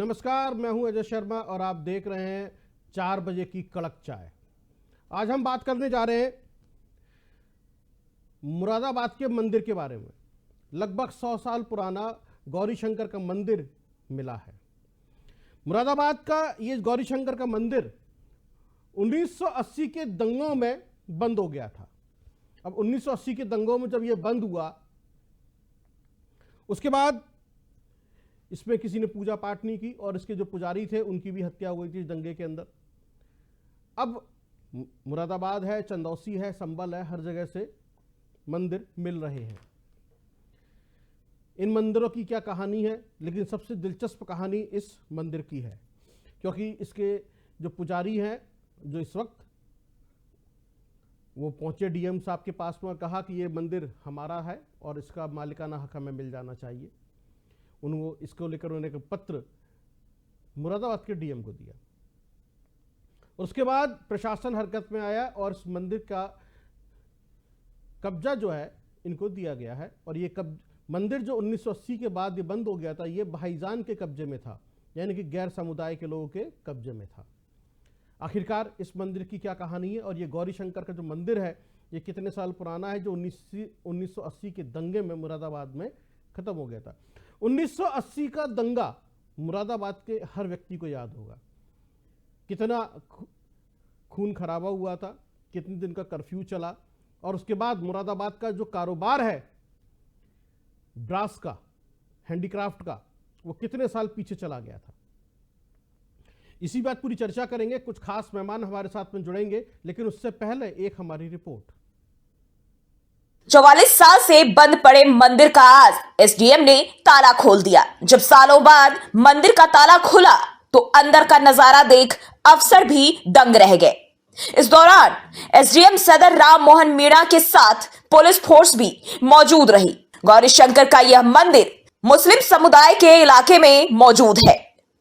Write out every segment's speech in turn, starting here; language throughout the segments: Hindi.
नमस्कार, मैं हूं अजय शर्मा और आप देख रहे हैं 4 बजे की कड़क चाय। आज हम बात करने जा रहे हैं मुरादाबाद के मंदिर के बारे में। लगभग 100 साल पुराना गौरी शंकर का मंदिर मिला है। मुरादाबाद का ये गौरी शंकर का मंदिर 1980 के दंगों में बंद हो गया था। अब 1980 के दंगों में जब ये बंद हुआ, उसके बाद इसमें किसी ने पूजा पाठ नहीं की और इसके जो पुजारी थे उनकी भी हत्या हुई थी दंगे के अंदर। अब मुरादाबाद है, चंदौसी है, संबल है, हर जगह से मंदिर मिल रहे हैं। इन मंदिरों की क्या कहानी है, लेकिन सबसे दिलचस्प कहानी इस मंदिर की है, क्योंकि इसके जो पुजारी हैं, जो इस वक्त वो पहुंचे डीएम साहब के पास में और कहा कि ये मंदिर हमारा है और इसका मालिकाना हक हमें मिल जाना चाहिए। उनको इसको लेकर उन्होंने एक पत्र मुरादाबाद के डीएम को दिया। उसके बाद प्रशासन हरकत में आया और इस मंदिर का कब्जा जो है इनको दिया गया है। और ये मंदिर जो 1980 के बाद ये बंद हो गया था, ये भाईजान के कब्जे में था, यानी कि गैर समुदाय के लोगों के कब्जे में था। आखिरकार इस मंदिर की क्या कहानी है और ये गौरी शंकर का जो मंदिर है ये कितने साल पुराना है, जो 1980 के दंगे में मुरादाबाद में खत्म हो गया था। 1980 का दंगा मुरादाबाद के हर व्यक्ति को याद होगा। कितना खून खराबा हुआ था, कितने दिन का कर्फ्यू चला, और उसके बाद मुरादाबाद का जो कारोबार है ब्रास का, हैंडीक्राफ्ट का, वो कितने साल पीछे चला गया था। इसी बात पूरी चर्चा करेंगे। कुछ खास मेहमान हमारे साथ में जुड़ेंगे, लेकिन उससे पहले एक हमारी रिपोर्ट। 44 साल से बंद पड़े मंदिर का आज एसडीएम ने ताला खोल दिया। जब सालों बाद मंदिर का ताला खुला तो अंदर का नजारा देख अफसर भी दंग रह गए। इस दौरान एसडीएम सदर राम मोहन मीणा के साथ पुलिस फोर्स भी मौजूद रही। गौरी शंकर का यह मंदिर मुस्लिम समुदाय के इलाके में मौजूद है।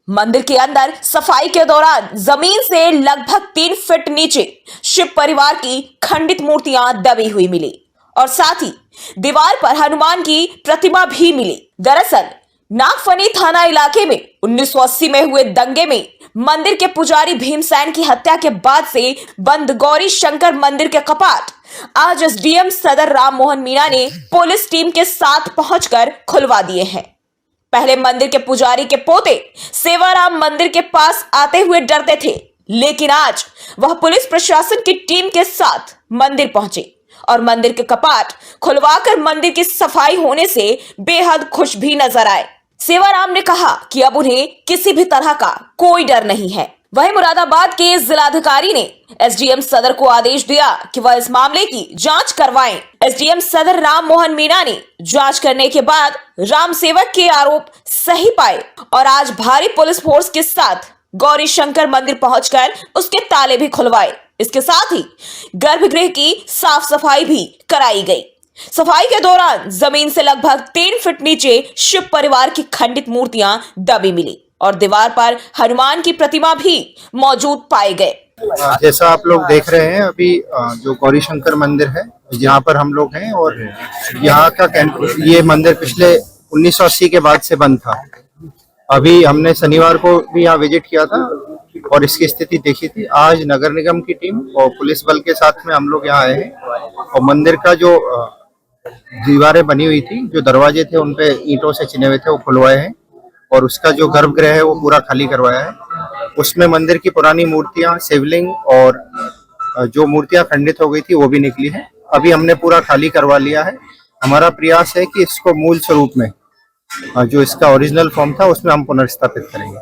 मंदिर के अंदर सफाई के दौरान जमीन से लगभग 3 फीट नीचे शिव परिवार की खंडित मूर्तियां दबी हुई मिली और साथ ही दीवार पर हनुमान की प्रतिमा भी मिली। दरअसल नागफनी थाना इलाके में 1980 में हुए दंगे में मंदिर के पुजारी भीमसेन की हत्या के बाद से बंद गौरी शंकर मंदिर के कपाट आज एसडीएम सदर राम मोहन मीणा ने पुलिस टीम के साथ पहुंचकर खुलवा दिए हैं। पहले मंदिर के पुजारी के पोते सेवाराम मंदिर के पास आते हुए डरते थे, लेकिन आज वह पुलिस प्रशासन की टीम के साथ मंदिर पहुंचे और मंदिर के कपाट खुलवाकर मंदिर की सफाई होने से बेहद खुश भी नजर आए। सेवाराम ने कहा कि अब उन्हें किसी भी तरह का कोई डर नहीं है। वहीं मुरादाबाद के जिलाधिकारी ने एसडीएम सदर को आदेश दिया कि वह इस मामले की जांच करवाएं। एसडीएम सदर राम मोहन मीणा ने जांच करने के बाद राम सेवक के आरोप सही पाए और आज भारी पुलिस फोर्स के साथ गौरी शंकर मंदिर पहुंचकर उसके ताले भी खुलवाए। इसके साथ ही गर्भगृह की साफ सफाई भी कराई गई। सफाई के दौरान जमीन से लगभग 3 फीट नीचे शिव परिवार की खंडित मूर्तियां दबी मिली और दीवार पर हनुमान की प्रतिमा भी मौजूद पाए गए। जैसा आप लोग देख रहे हैं, अभी जो गौरी शंकर मंदिर है यहाँ पर हम लोग हैं और यहाँ का ये मंदिर पिछले 1980 के बाद से बंद था। अभी हमने शनिवार को भी यहाँ विजिट किया था और इसकी स्थिति देखी थी। आज नगर निगम की टीम और पुलिस बल के साथ में हम लोग यहाँ आए हैं और मंदिर का जो दीवारें बनी हुई थी, जो दरवाजे थे उन पे ईंटों से चिने हुए थे, वो खुलवाए हैं और उसका जो गर्भगृह है वो पूरा खाली करवाया है। उसमें मंदिर की पुरानी मूर्तियां, शिवलिंग और जो मूर्तियां खंडित हो गई थी वो भी निकली है। अभी हमने पूरा खाली करवा लिया है। हमारा प्रयास है कि इसको मूल स्वरूप में, जो इसका ओरिजिनल फॉर्म था, उसमें हम पुनर्स्थापित करेंगे।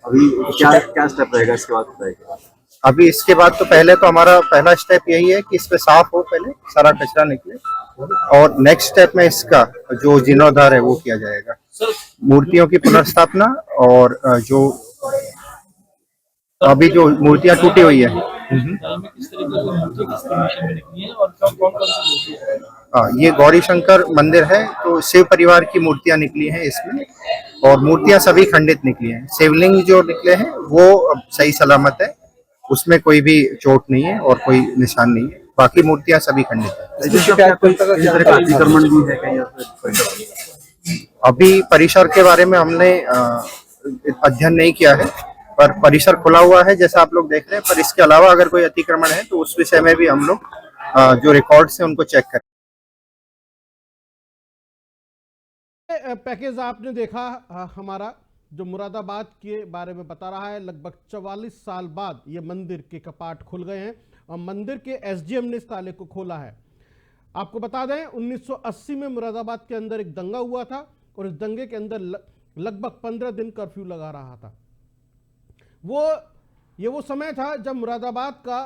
अभी क्या स्टेप रहेगा इसके बाद बताइए। अभी इसके बाद तो पहले तो हमारा पहला स्टेप यही है कि इस पे साफ हो, पहले सारा कचरा निकले, और नेक्स्ट स्टेप में इसका जो जीर्णोद्धार है वो किया जाएगा, मूर्तियों की पुनर्स्थापना। और जो अभी जो मूर्तियां टूटी हुई है, ये गौरी शंकर मंदिर है तो शिव परिवार की मूर्तियां निकली हैं इसमें, और मूर्तियां सभी खंडित निकली हैं। शिवलिंग जो निकले हैं वो सही सलामत है, उसमें कोई भी चोट नहीं है और कोई निशान नहीं है। बाकी मूर्तियां सभी खंडित है। अभी परिसर के बारे में हमने अध्ययन नहीं किया है, पर परिसर खुला हुआ है जैसा आप लोग देख रहे हैं। पर इसके अलावा अगर कोई अतिक्रमण है तो उस विषय में भी हम लोग जो रिकॉर्ड्स हैं उनको चेक करें। पैकेज आपने देखा हमारा जो मुरादाबाद के बारे में बता रहा है। लगभग 44 साल बाद ये मंदिर के कपाट खुल गए हैं और मंदिर के एसडीएम ने इस ताले को खोला है। आपको बता दें 1980 में मुरादाबाद के अंदर एक दंगा हुआ था और इस दंगे के अंदर लगभग 15 दिन कर्फ्यू लगा रहा था। वो समय था जब मुरादाबाद का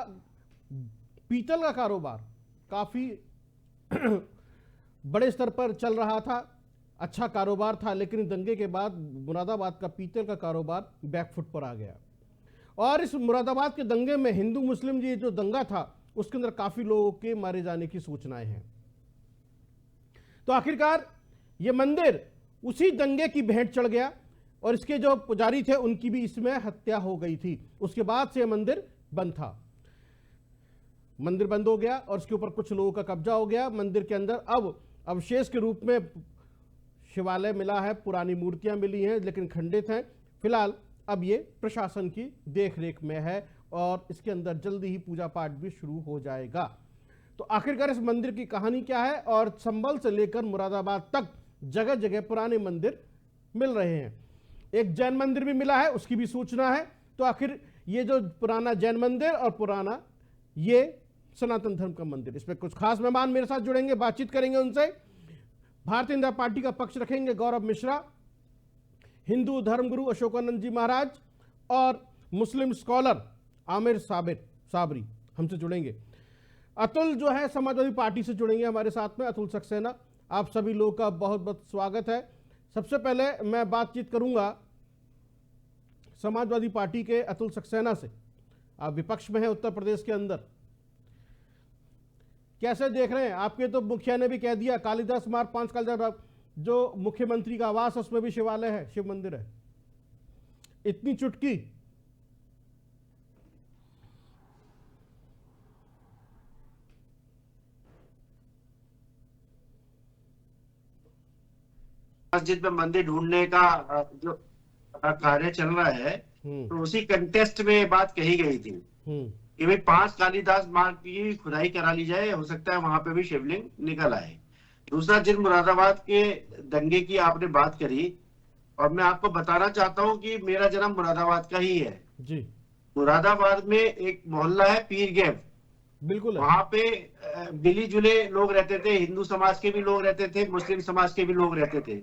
पीतल का कारोबार काफ़ी बड़े स्तर पर चल रहा था, अच्छा कारोबार था। लेकिन दंगे के बाद मुरादाबाद का पीतल का कारोबार बैकफुट पर आ गया और इस मुरादाबाद के दंगे में हिंदू मुस्लिम जी जो दंगा था उसके अंदर काफ़ी लोगों के मारे जाने की सूचनाएं हैं। तो आखिरकार ये मंदिर उसी दंगे की भेंट चढ़ गया और इसके जो पुजारी थे उनकी भी इसमें हत्या हो गई थी। उसके बाद से मंदिर बंद था। मंदिर बंद हो गया और इसके ऊपर कुछ लोगों का कब्जा हो गया। मंदिर के अंदर अब अवशेष के रूप में शिवालय मिला है, पुरानी मूर्तियां मिली हैं लेकिन खंडित हैं। फिलहाल अब ये प्रशासन की देखरेख में है और इसके अंदर जल्दी ही पूजा पाठ भी शुरू हो जाएगा। तो आखिरकार इस मंदिर की कहानी क्या है और संभल से लेकर मुरादाबाद तक जगह जगह पुराने मंदिर मिल रहे हैं। एक जैन मंदिर भी मिला है, उसकी भी सूचना है। तो आखिर ये जो पुराना जैन मंदिर और पुराना ये सनातन धर्म का मंदिर, इस पर कुछ खास मेहमान मेरे साथ जुड़ेंगे, बातचीत करेंगे उनसे। भारतीय जनता पार्टी का पक्ष रखेंगे गौरव मिश्रा, हिंदू धर्मगुरु अशोकानंद जी महाराज और मुस्लिम स्कॉलर आमिर साबरी हमसे जुड़ेंगे। अतुल जो है समाजवादी पार्टी से जुड़ेंगे हमारे साथ में, अतुल सक्सेना। आप सभी लोगों का बहुत बहुत स्वागत है। सबसे पहले मैं बातचीत करूंगा समाजवादी पार्टी के अतुल सक्सेना से। आप विपक्ष में हैं उत्तर प्रदेश के अंदर, कैसे देख रहे हैं? आपके तो मुखिया ने भी कह दिया कालिदास मार्ग 5 कालिदास जो मुख्यमंत्री का आवास है उसमें भी शिवालय है, शिव मंदिर है। इतनी चुटकी। मस्जिद में मंदिर ढूंढने का जो कार्य चल रहा है तो उसी कंटेस्ट में ये बात कही गई थी कि भाई 5 कालिदास मार्ग की खुदाई करा ली जाए, हो सकता है वहां पे भी शिवलिंग निकल आए। दूसरा, जिन मुरादाबाद के दंगे की आपने बात करी और मैं आपको बताना चाहता हूं कि मेरा जन्म मुरादाबाद का ही है जी। मुरादाबाद में एक मोहल्ला है पीर गैब, बिल्कुल वहां पे मिली जुले लोग रहते थे, हिंदू समाज के भी लोग रहते थे, मुस्लिम समाज के भी लोग रहते थे।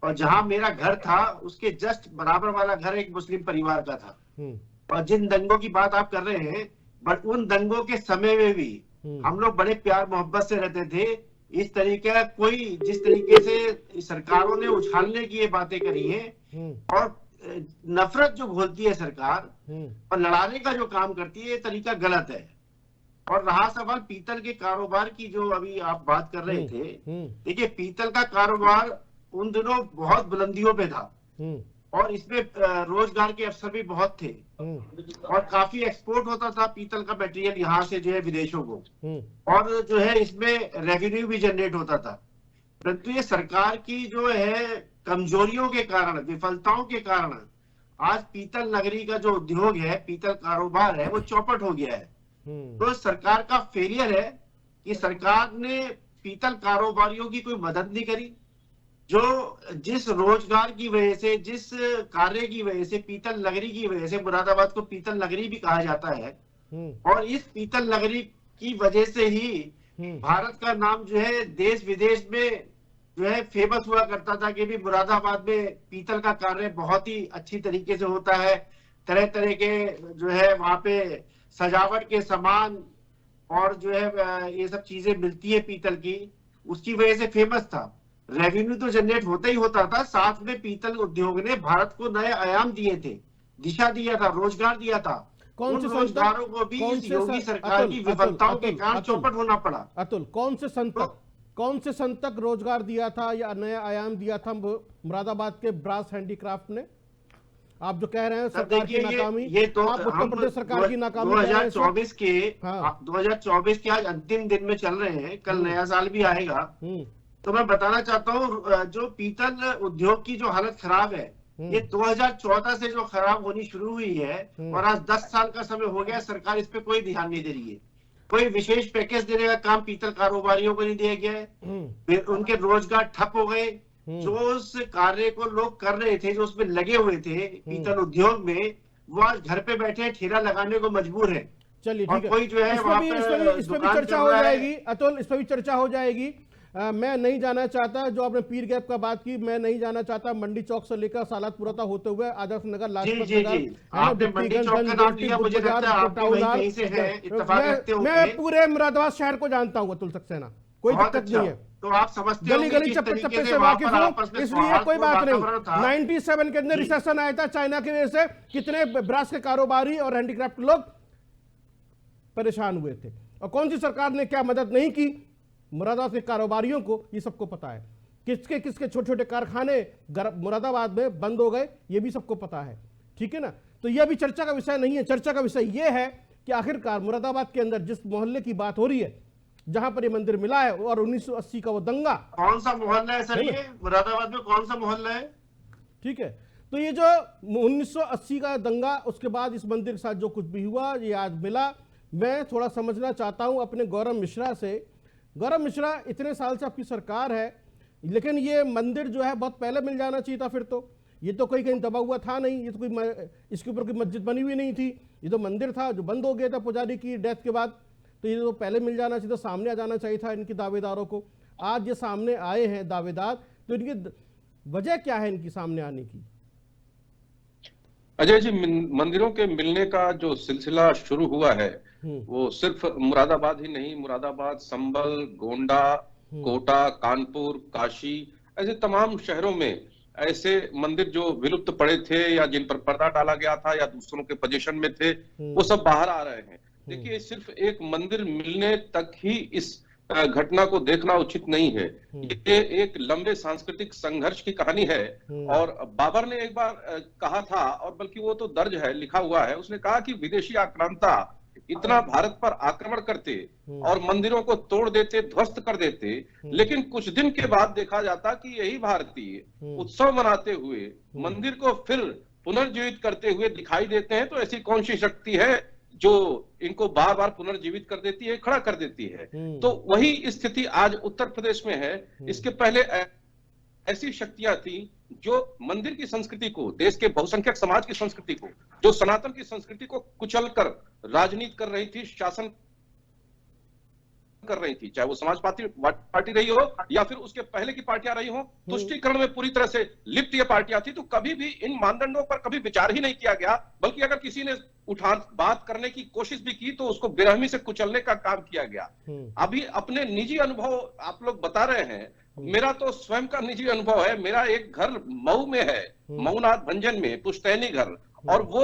और जहां मेरा घर था उसके जस्ट बराबर वाला घर एक मुस्लिम परिवार का था। और जिन दंगों की बात आप कर रहे हैं, बट उन दंगों के समय में भी हम लोग बड़े प्यार मोहब्बत से रहते थे। इस तरीके का कोई जिस तरीके से सरकारों ने उछालने की ये बातें करी हैं और नफरत जो घोलती है सरकार और लड़ाने का जो काम करती है, ये तरीका गलत है। और रहा सवाल पीतल के कारोबार की जो अभी आप बात कर रहे थे, देखिए पीतल का कारोबार उन दिनों बहुत बुलंदियों पे था और इसमें रोजगार के अवसर भी बहुत थे और काफी एक्सपोर्ट होता था पीतल का मटेरियल यहाँ से जो है विदेशों को, और जो है इसमें रेवेन्यू भी जनरेट होता था। परंतु ये सरकार की जो है कमजोरियों के कारण, विफलताओं के कारण आज पीतल नगरी का जो उद्योग है, पीतल कारोबार है, वो चौपट हो गया है। तो सरकार का फेलियर है कि सरकार ने पीतल कारोबारियों की कोई मदद नहीं करी। जो जिस रोजगार की वजह से, जिस कार्य की वजह से, पीतल नगरी की वजह से, मुरादाबाद को पीतल नगरी भी कहा जाता है और इस पीतल नगरी की वजह से ही भारत का नाम जो है देश विदेश में जो है फेमस हुआ करता था कि भी मुरादाबाद में पीतल का कार्य बहुत ही अच्छी तरीके से होता है। तरह तरह के जो है वहां पे सजावट के सामान और जो है ये सब चीजें मिलती है पीतल की, उसकी वजह से फेमस था। रेवेन्यू तो जनरेट होता ही होता था, साथ में पीतल उद्योग ने भारत को नए आयाम दिए थे, दिशा दिया था, रोजगार दिया था। कौन से रोजगारों को भी इस योगी सरकार की विफलताओं के कारण चौपट होना पड़ा। अतुल, कौन से संतक रोजगार दिया था या नया आयाम दिया था मुरादाबाद के ब्रास हैंडीक्राफ्ट ने? आप जो कह रहे हैं सरकार की नाकामी, ये तो आप उत्तर प्रदेश सरकार की नाकामी 2024 के आज अंतिम दिन में चल रहे हैं, कल नया साल भी आएगा। तो मैं बताना चाहता हूँ जो पीतल उद्योग की जो हालत खराब है ये 2014 से जो खराब होनी शुरू हुई है और आज 10 साल का समय हो गया, सरकार इस पे कोई ध्यान नहीं दे रही है। कोई विशेष पैकेज देने का काम पीतल कारोबारियों को नहीं दिया गया है। उनके रोजगार ठप हो गए। जो उस कार्य को लोग कर रहे थे, जो उसमें लगे हुए थे पीतल उद्योग में, वो आज घर पे बैठे ठेला लगाने को मजबूर है। चलिए ठीक है, कोई जो है इस पे भी चर्चा हो जाएगी अतुल, इस पे भी चर्चा हो जाएगी। मैं नहीं जाना चाहता, जो आपने पीर गैप का बात की, मैं नहीं जाना चाहता मंडी चौक से लेकर सालातपुरा होते हुए आदर्श नगर, लाजपत नगर, मैं पूरे मुरादाबाद शहर को जानता हूँ अतुल सक्सेना, कोई दिक्कत नहीं है। तो आप समझते गली गली चप्पे चप्पे से वाकिफ हूँ, इसलिए कोई बात नहीं। 97 के अंदर रिसेशन आया था चाइना की वजह से, कितने ब्रास के कारोबारी और हैंडीक्राफ्ट लोग परेशान हुए थे, और कौन सी सरकार ने क्या मदद नहीं की मुरादाबाद के कारोबारियों को, ये सबको पता है। किसके किसके छोटे छोटे कारखाने मुरादाबाद में बंद हो गए, ये भी सबको पता है, ठीक है ना। तो यह भी चर्चा का विषय नहीं है। चर्चा का विषय यह है कि आखिरकार मुरादाबाद के अंदर जिस मोहल्ले की बात हो रही है, जहां पर ये मंदिर मिला है, और 1980 का वो दंगा, कौन सा मोहल्ला है सर? ये मुरादाबाद में कौन सा मोहल्ला है? ठीक है, तो ये जो 1980 का दंगा, उसके बाद इस मंदिर के साथ जो कुछ भी हुआ, ये आज मिला। मैं थोड़ा समझना चाहता हूं अपने गौरव मिश्रा से। गौरव मिश्रा, इतने साल से आपकी सरकार है, लेकिन ये मंदिर जो है बहुत पहले मिल जाना चाहिए था। फिर तो ये तो कोई कहीं दबा हुआ था नहीं, ये तो कोई इसके ऊपर कोई मस्जिद बनी हुई नहीं थी, ये तो मंदिर था जो बंद हो गया था पुजारी की डेथ के बाद। तो ये तो पहले मिल जाना चाहिए था, सामने आ जाना चाहिए था इनके दावेदारों को। आज ये सामने आए हैं दावेदार, तो इनकी वजह क्या है इनकी सामने आने की? अजय जी, मंदिरों के मिलने का जो सिलसिला शुरू हुआ है वो सिर्फ मुरादाबाद ही नहीं, मुरादाबाद, संभल, गोंडा, कोटा, कानपुर, काशी, ऐसे तमाम शहरों में ऐसे मंदिर जो विलुप्त पड़े थे या जिन पर पर्दा डाला गया था या दूसरों के पोजीशन में थे, वो सब बाहर आ रहे हैं। देखिए, सिर्फ एक मंदिर मिलने तक ही इस घटना को देखना उचित नहीं है। ये एक लंबे सांस्कृतिक संघर्ष की कहानी है। और बाबर ने एक बार कहा था, और बल्कि वो तो दर्ज है, लिखा हुआ है, उसने कहा कि विदेशी आक्रांता इतना भारत पर आक्रमण करते और मंदिरों को तोड़ देते, ध्वस्त कर देते, लेकिन कुछ दिन के बाद देखा जाता कि यही भारतीय उत्सव मनाते हुए मंदिर को फिर पुनर्जीवित करते हुए दिखाई देते हैं। तो ऐसी कौन सी शक्ति है जो इनको बार बार पुनर्जीवित कर देती है, खड़ा कर देती है? तो वही स्थिति आज उत्तर प्रदेश में है। इसके पहले ऐसी शक्तियां थी जो मंदिर की संस्कृति को, देश के बहुसंख्यक समाज की संस्कृति को, जो सनातन की संस्कृति को कुचलकर राजनीति कर रही थी, शासन कर रही थी, चाहे वो समाज पार्टी रही हो या फिर उसके पहले की पार्टियां रही हो। तुष्टीकरण में पूरी तरह से लिप्त ये पार्टियां थी। तो कभी भी इन मानदंडों पर कभी विचार ही नहीं किया गया, बल्कि अगर किसी ने बात करने की कोशिश भी की तो उसको बेरहमी से कुचलने का काम किया गया। अभी अपने निजी अनुभव आप लोग बता रहे हैं, मेरा तो स्वयं का निजी अनुभव है। मेरा एक घर मऊ में है, मऊनाथ भंजन में, पुश्तैनी घर, और वो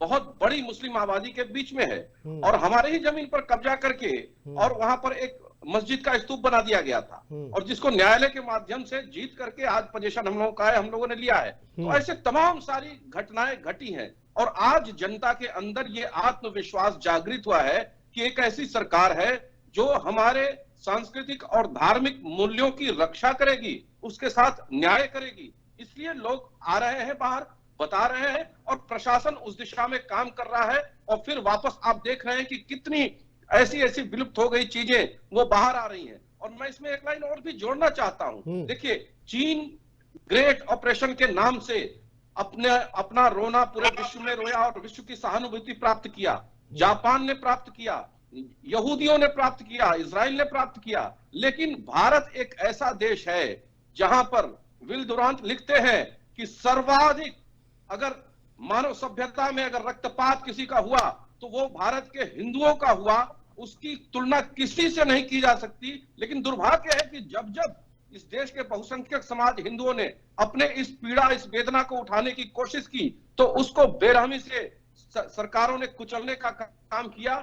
बहुत बड़ी मुस्लिम आबादी के बीच में है, और हमारे ही जमीन पर कब्जा करके और वहां पर एक मस्जिद का स्तूप बना दिया गया था, और जिसको न्यायालय के माध्यम से जीत करके आज पोजीशन हम लोगों का है, हम लोगों ने लिया है। तो ऐसे तमाम सारी घटनाएं घटी हैं, और आज जनता के अंदर ये आत्मविश्वास जागृत हुआ है कि एक ऐसी सरकार है जो हमारे सांस्कृतिक और धार्मिक मूल्यों की रक्षा करेगी, उसके साथ न्याय करेगी। इसलिए लोग आ रहे हैं बाहर, बता रहे हैं, और प्रशासन उस दिशा में काम कर रहा है। और फिर वापस आप देख रहे हैं कि कितनी ऐसी विलुप्त हो गई चीजें वो बाहर आ रही हैं। और मैं इसमें एक लाइन और भी जोड़ना चाहता हूं। देखिए, चीन ग्रेट ऑपरेशन के नाम से अपना रोना पूरे विश्व में रोया और विश्व की सहानुभूति प्राप्त किया। जापान ने प्राप्त किया, यहूदियों ने प्राप्त किया, इजराइल ने प्राप्त किया, लेकिन भारत एक ऐसा देश है जहां पर विल दुरांत लिखते हैं कि सर्वाधिक अगर मानव सभ्यता में अगर रक्तपात किसी का हुआ तो वो भारत के हिंदुओं का हुआ। उसकी तुलना किसी से नहीं की जा सकती। लेकिन दुर्भाग्य है कि जब जब इस देश के बहुसंख्यक समाज हिंदुओं ने अपने इस पीड़ा, इस वेदना को उठाने की कोशिश की, तो उसको बेरहमी से सरकारों ने कुचलने का काम किया।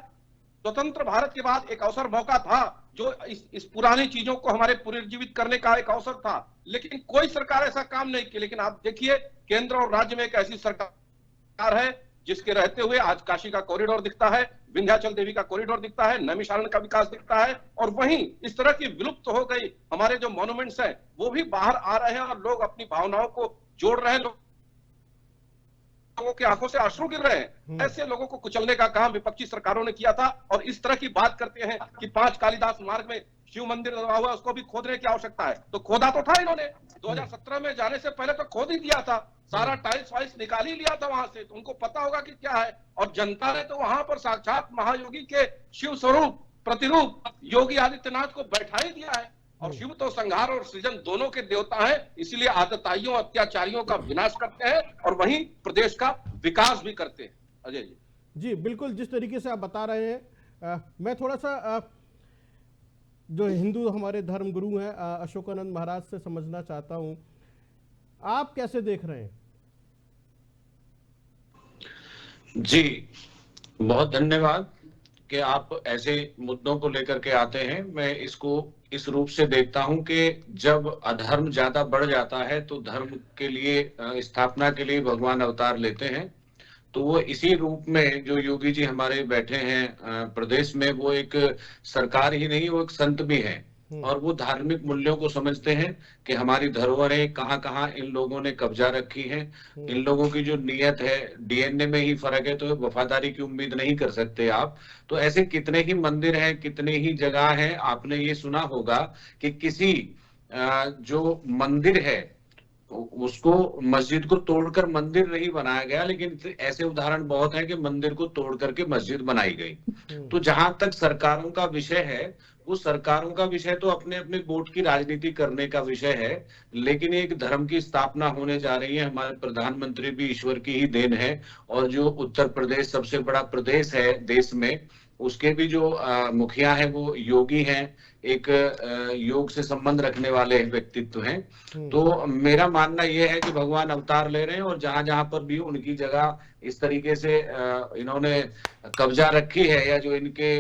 स्वतंत्र भारत के बाद एक अवसर, मौका था जो इस पुरानी चीजों को हमारे पुनर्जीवित करने का एक अवसर था, लेकिन कोई सरकार ऐसा काम नहीं की। लेकिन आप देखिए, केंद्र और राज्य में एक ऐसी सरकार है जिसके रहते हुए आज काशी का कॉरिडोर दिखता है, विंध्याचल देवी का कॉरिडोर दिखता है, नैमिषारण्य का विकास दिखता है, और वहीं इस तरह की विलुप्त हो गई हमारे जो मॉन्यूमेंट्स हैं वो भी बाहर आ रहे हैं और लोग अपनी भावनाओं को जोड़ रहे हैं। लोगों की आंखों से अश्रु गिर रहे हैं। ऐसे लोगों को कुचलने का काम विपक्षी सरकारों ने किया था। और इस तरह की बात करते हैं कि 5 कालिदास मार्ग में शिव मंदिर लगा हुआ, उसको भी खोदने की आवश्यकता है। तो खोदा तो था इन्होंने, 2017 में जाने से पहले तो खोद ही दिया था, सारा टाइल्स वाइल्स निकाल ही लिया था वहां से, तो उनको पता होगा कि क्या है। और जनता ने तो वहां पर साक्षात महायोगी के शिव स्वरूप प्रतिरूप योगी आदित्यनाथ को बैठा ही दिया है। और शिव तो संहार और सृजन दोनों के देवता हैं, इसीलिए आतताइयों अत्याचारियों का विनाश करते हैं और वहीं प्रदेश का विकास भी करते हैं। अजय जी। जी बिल्कुल, जिस तरीके से आप बता रहे हैं, मैं थोड़ा सा जो हिंदू हमारे धर्म गुरु हैं अशोकानंद महाराज से समझना चाहता हूं, आप कैसे देख रहे हैं? जी बहुत धन्यवाद कि आप ऐसे मुद्दों को लेकर के आते हैं। मैं इसको इस रूप से देखता हूं कि जब अधर्म ज्यादा बढ़ जाता है तो धर्म के लिए स्थापना के लिए भगवान अवतार लेते हैं। तो वो इसी रूप में जो योगी जी हमारे बैठे हैं प्रदेश में, वो एक सरकार ही नहीं, वो एक संत भी हैं और वो धार्मिक मूल्यों को समझते हैं कि हमारी धरोहरें कहाँ कहाँ इन लोगों ने कब्जा रखी है। इन लोगों की जो नियत है, डीएनए में ही फर्क है, तो वफादारी की उम्मीद नहीं कर सकते आप। तो ऐसे कितने ही मंदिर हैं, कितने ही जगह हैं। आपने ये सुना होगा कि किसी जो मंदिर है उसको, मस्जिद को तोड़कर मंदिर नहीं बनाया गया, लेकिन ऐसे उदाहरण बहुत हैं कि मंदिर को तोड़ करके मस्जिद बनाई गई। तो जहां तक सरकारों का विषय है, उस सरकारों का विषय तो अपने अपने वोट की राजनीति करने का विषय है, लेकिन एक धर्म की स्थापना होने जा रही है। हमारे प्रधानमंत्री भी ईश्वर की ही देन है, और जो उत्तर प्रदेश सबसे बड़ा प्रदेश है देश में, उसके भी जो मुखिया है वो योगी हैं, एक योग से संबंध रखने वाले व्यक्तित्व हैं। तो मेरा मानना यह है कि भगवान अवतार ले रहे हैं और जहां जहां पर भी उनकी जगह इस तरीके से इन्होंने कब्जा रखी है, या जो इनके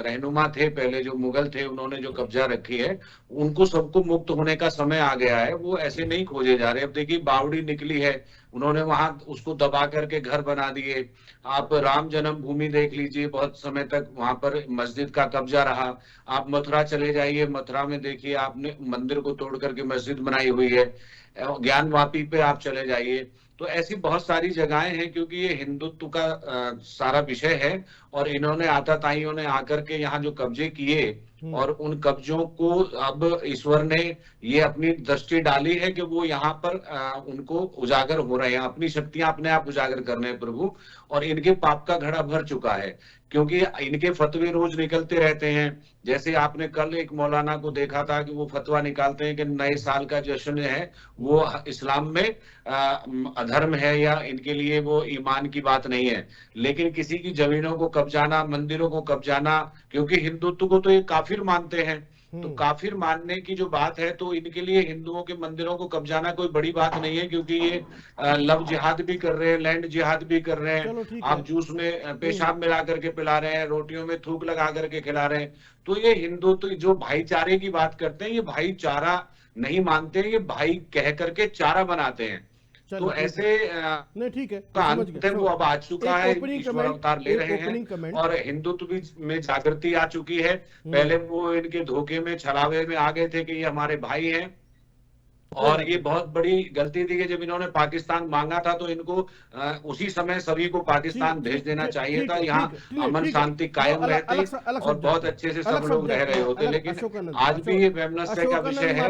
रहनुमा थे पहले, जो मुगल थे, उन्होंने जो कब्जा रखी है, उनको सबको मुक्त होने का समय आ गया है। वो ऐसे नहीं खोजे जा रहे। अब देखिए बावड़ी निकली है, उन्होंने वहां उसको दबा करके घर बना दिए। आप राम जन्मभूमि देख लीजिए, बहुत समय तक वहां पर मस्जिद का कब्जा रहा। आप मथुरा चले जाइए, मथुरा में देखिए आपने मंदिर को तोड़ करके मस्जिद बनाई हुई है। ज्ञान वापी पे आप चले जाइए। तो ऐसी बहुत सारी जगहें हैं, क्योंकि ये हिंदुत्व का सारा विषय है। और इन्होंने आताताइयों ने आकर के यहाँ जो कब्जे किए, और उन कब्जों को अब ईश्वर ने ये अपनी दृष्टि डाली है कि वो यहाँ पर उनको उजागर हो रहे हैं, अपनी शक्तियां अपने आप उजागर कर रहे हैं प्रभु। और इनके पाप का घड़ा भर चुका है, क्योंकि इनके फतवे रोज निकलते रहते हैं। जैसे आपने कल एक मौलाना को देखा था कि वो फतवा निकालते हैं कि नए साल का जश्न है वो इस्लाम में अधर्म है, या इनके लिए वो ईमान की बात नहीं है। लेकिन किसी की जमीनों को कब्जाना, मंदिरों को कब्जाना, क्योंकि हिंदुत्व को तो ये काफिर मानते हैं, तो काफिर मानने की जो बात है, तो इनके लिए हिंदुओं के मंदिरों को कब्जाना कोई बड़ी बात नहीं है, क्योंकि ये लव जिहाद भी कर रहे हैं, लैंड जिहाद भी कर रहे हैं। आप जूस में पेशाब मिला करके पिला रहे हैं, रोटियों में थूक लगा करके खिला रहे हैं। तो ये हिंदुत्व जो भाईचारे की बात करते हैं, ये भाईचारा नहीं मानते हैं, ये भाई कह करके चारा बनाते हैं। तो ऐसे नहीं, ठीक है, वो अब आ चुका है, ईश्वर अवतार ले रहे हैं, और हिंदुत्व भी में जागृति आ चुकी है। पहले वो इनके धोखे में, छलावे में आ गए थे कि ये हमारे भाई हैं। और ये बहुत बड़ी गलती थी कि जब इन्होंने पाकिस्तान मांगा था, तो इनको उसी समय सभी को पाकिस्तान भेज देना चाहिए था। यहाँ अमन शांति कायम रहते और बहुत अच्छे से सब लोग रह रहे होते। लेकिन आज भी ये वैमनस्य का विषय है,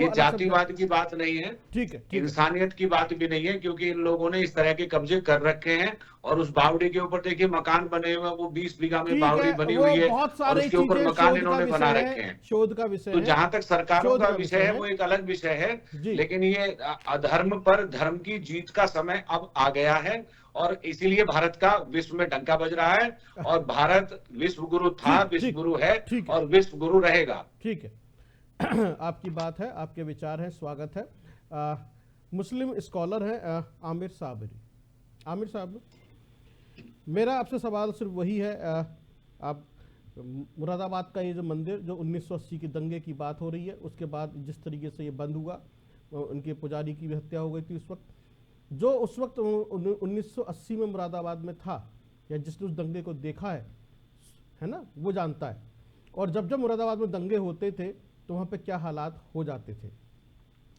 ये जातिवाद की बात नहीं है, ठीक है, इंसानियत की बात भी नहीं है, क्योंकि इन लोगों ने इस तरह के कब्जे कर रखे हैं। और उस बावड़ी के ऊपर देखिए मकान बने हुए, वो 20 बीघा में बावड़ी बनी हुई है, और उसके ऊपर मकान इन्होंने बना रखे हैं। शोध का विषय, तो जहां तक सरकारों का विषय है वो एक अलग विषय है, लेकिन ये अधर्म पर धर्म की जीत का समय अब आ गया है। और इसीलिए भारत का विश्व में डंका बज रहा है, और भारत विश्व गुरु था, विश्व गुरु है, और विश्व गुरु रहेगा। ठीक है, आपकी बात है, आपके विचार हैं, स्वागत है। मुस्लिम स्कॉलर हैं आमिर साबरी। आमिर साहब, मेरा आपसे सवाल सिर्फ वही है, आप मुरादाबाद का ये जो मंदिर, जो 1980 के दंगे की बात हो रही है, उसके बाद जिस तरीके से ये बंद हुआ, उनके पुजारी की भी हत्या हो गई थी उस वक्त, जो उस वक्त 1980 में मुरादाबाद में था, या जिसने उस दंगे को देखा है ना, वो जानता है। और जब जब मुरादाबाद में दंगे होते थे तो वहाँ पे क्या हालात हो जाते थे।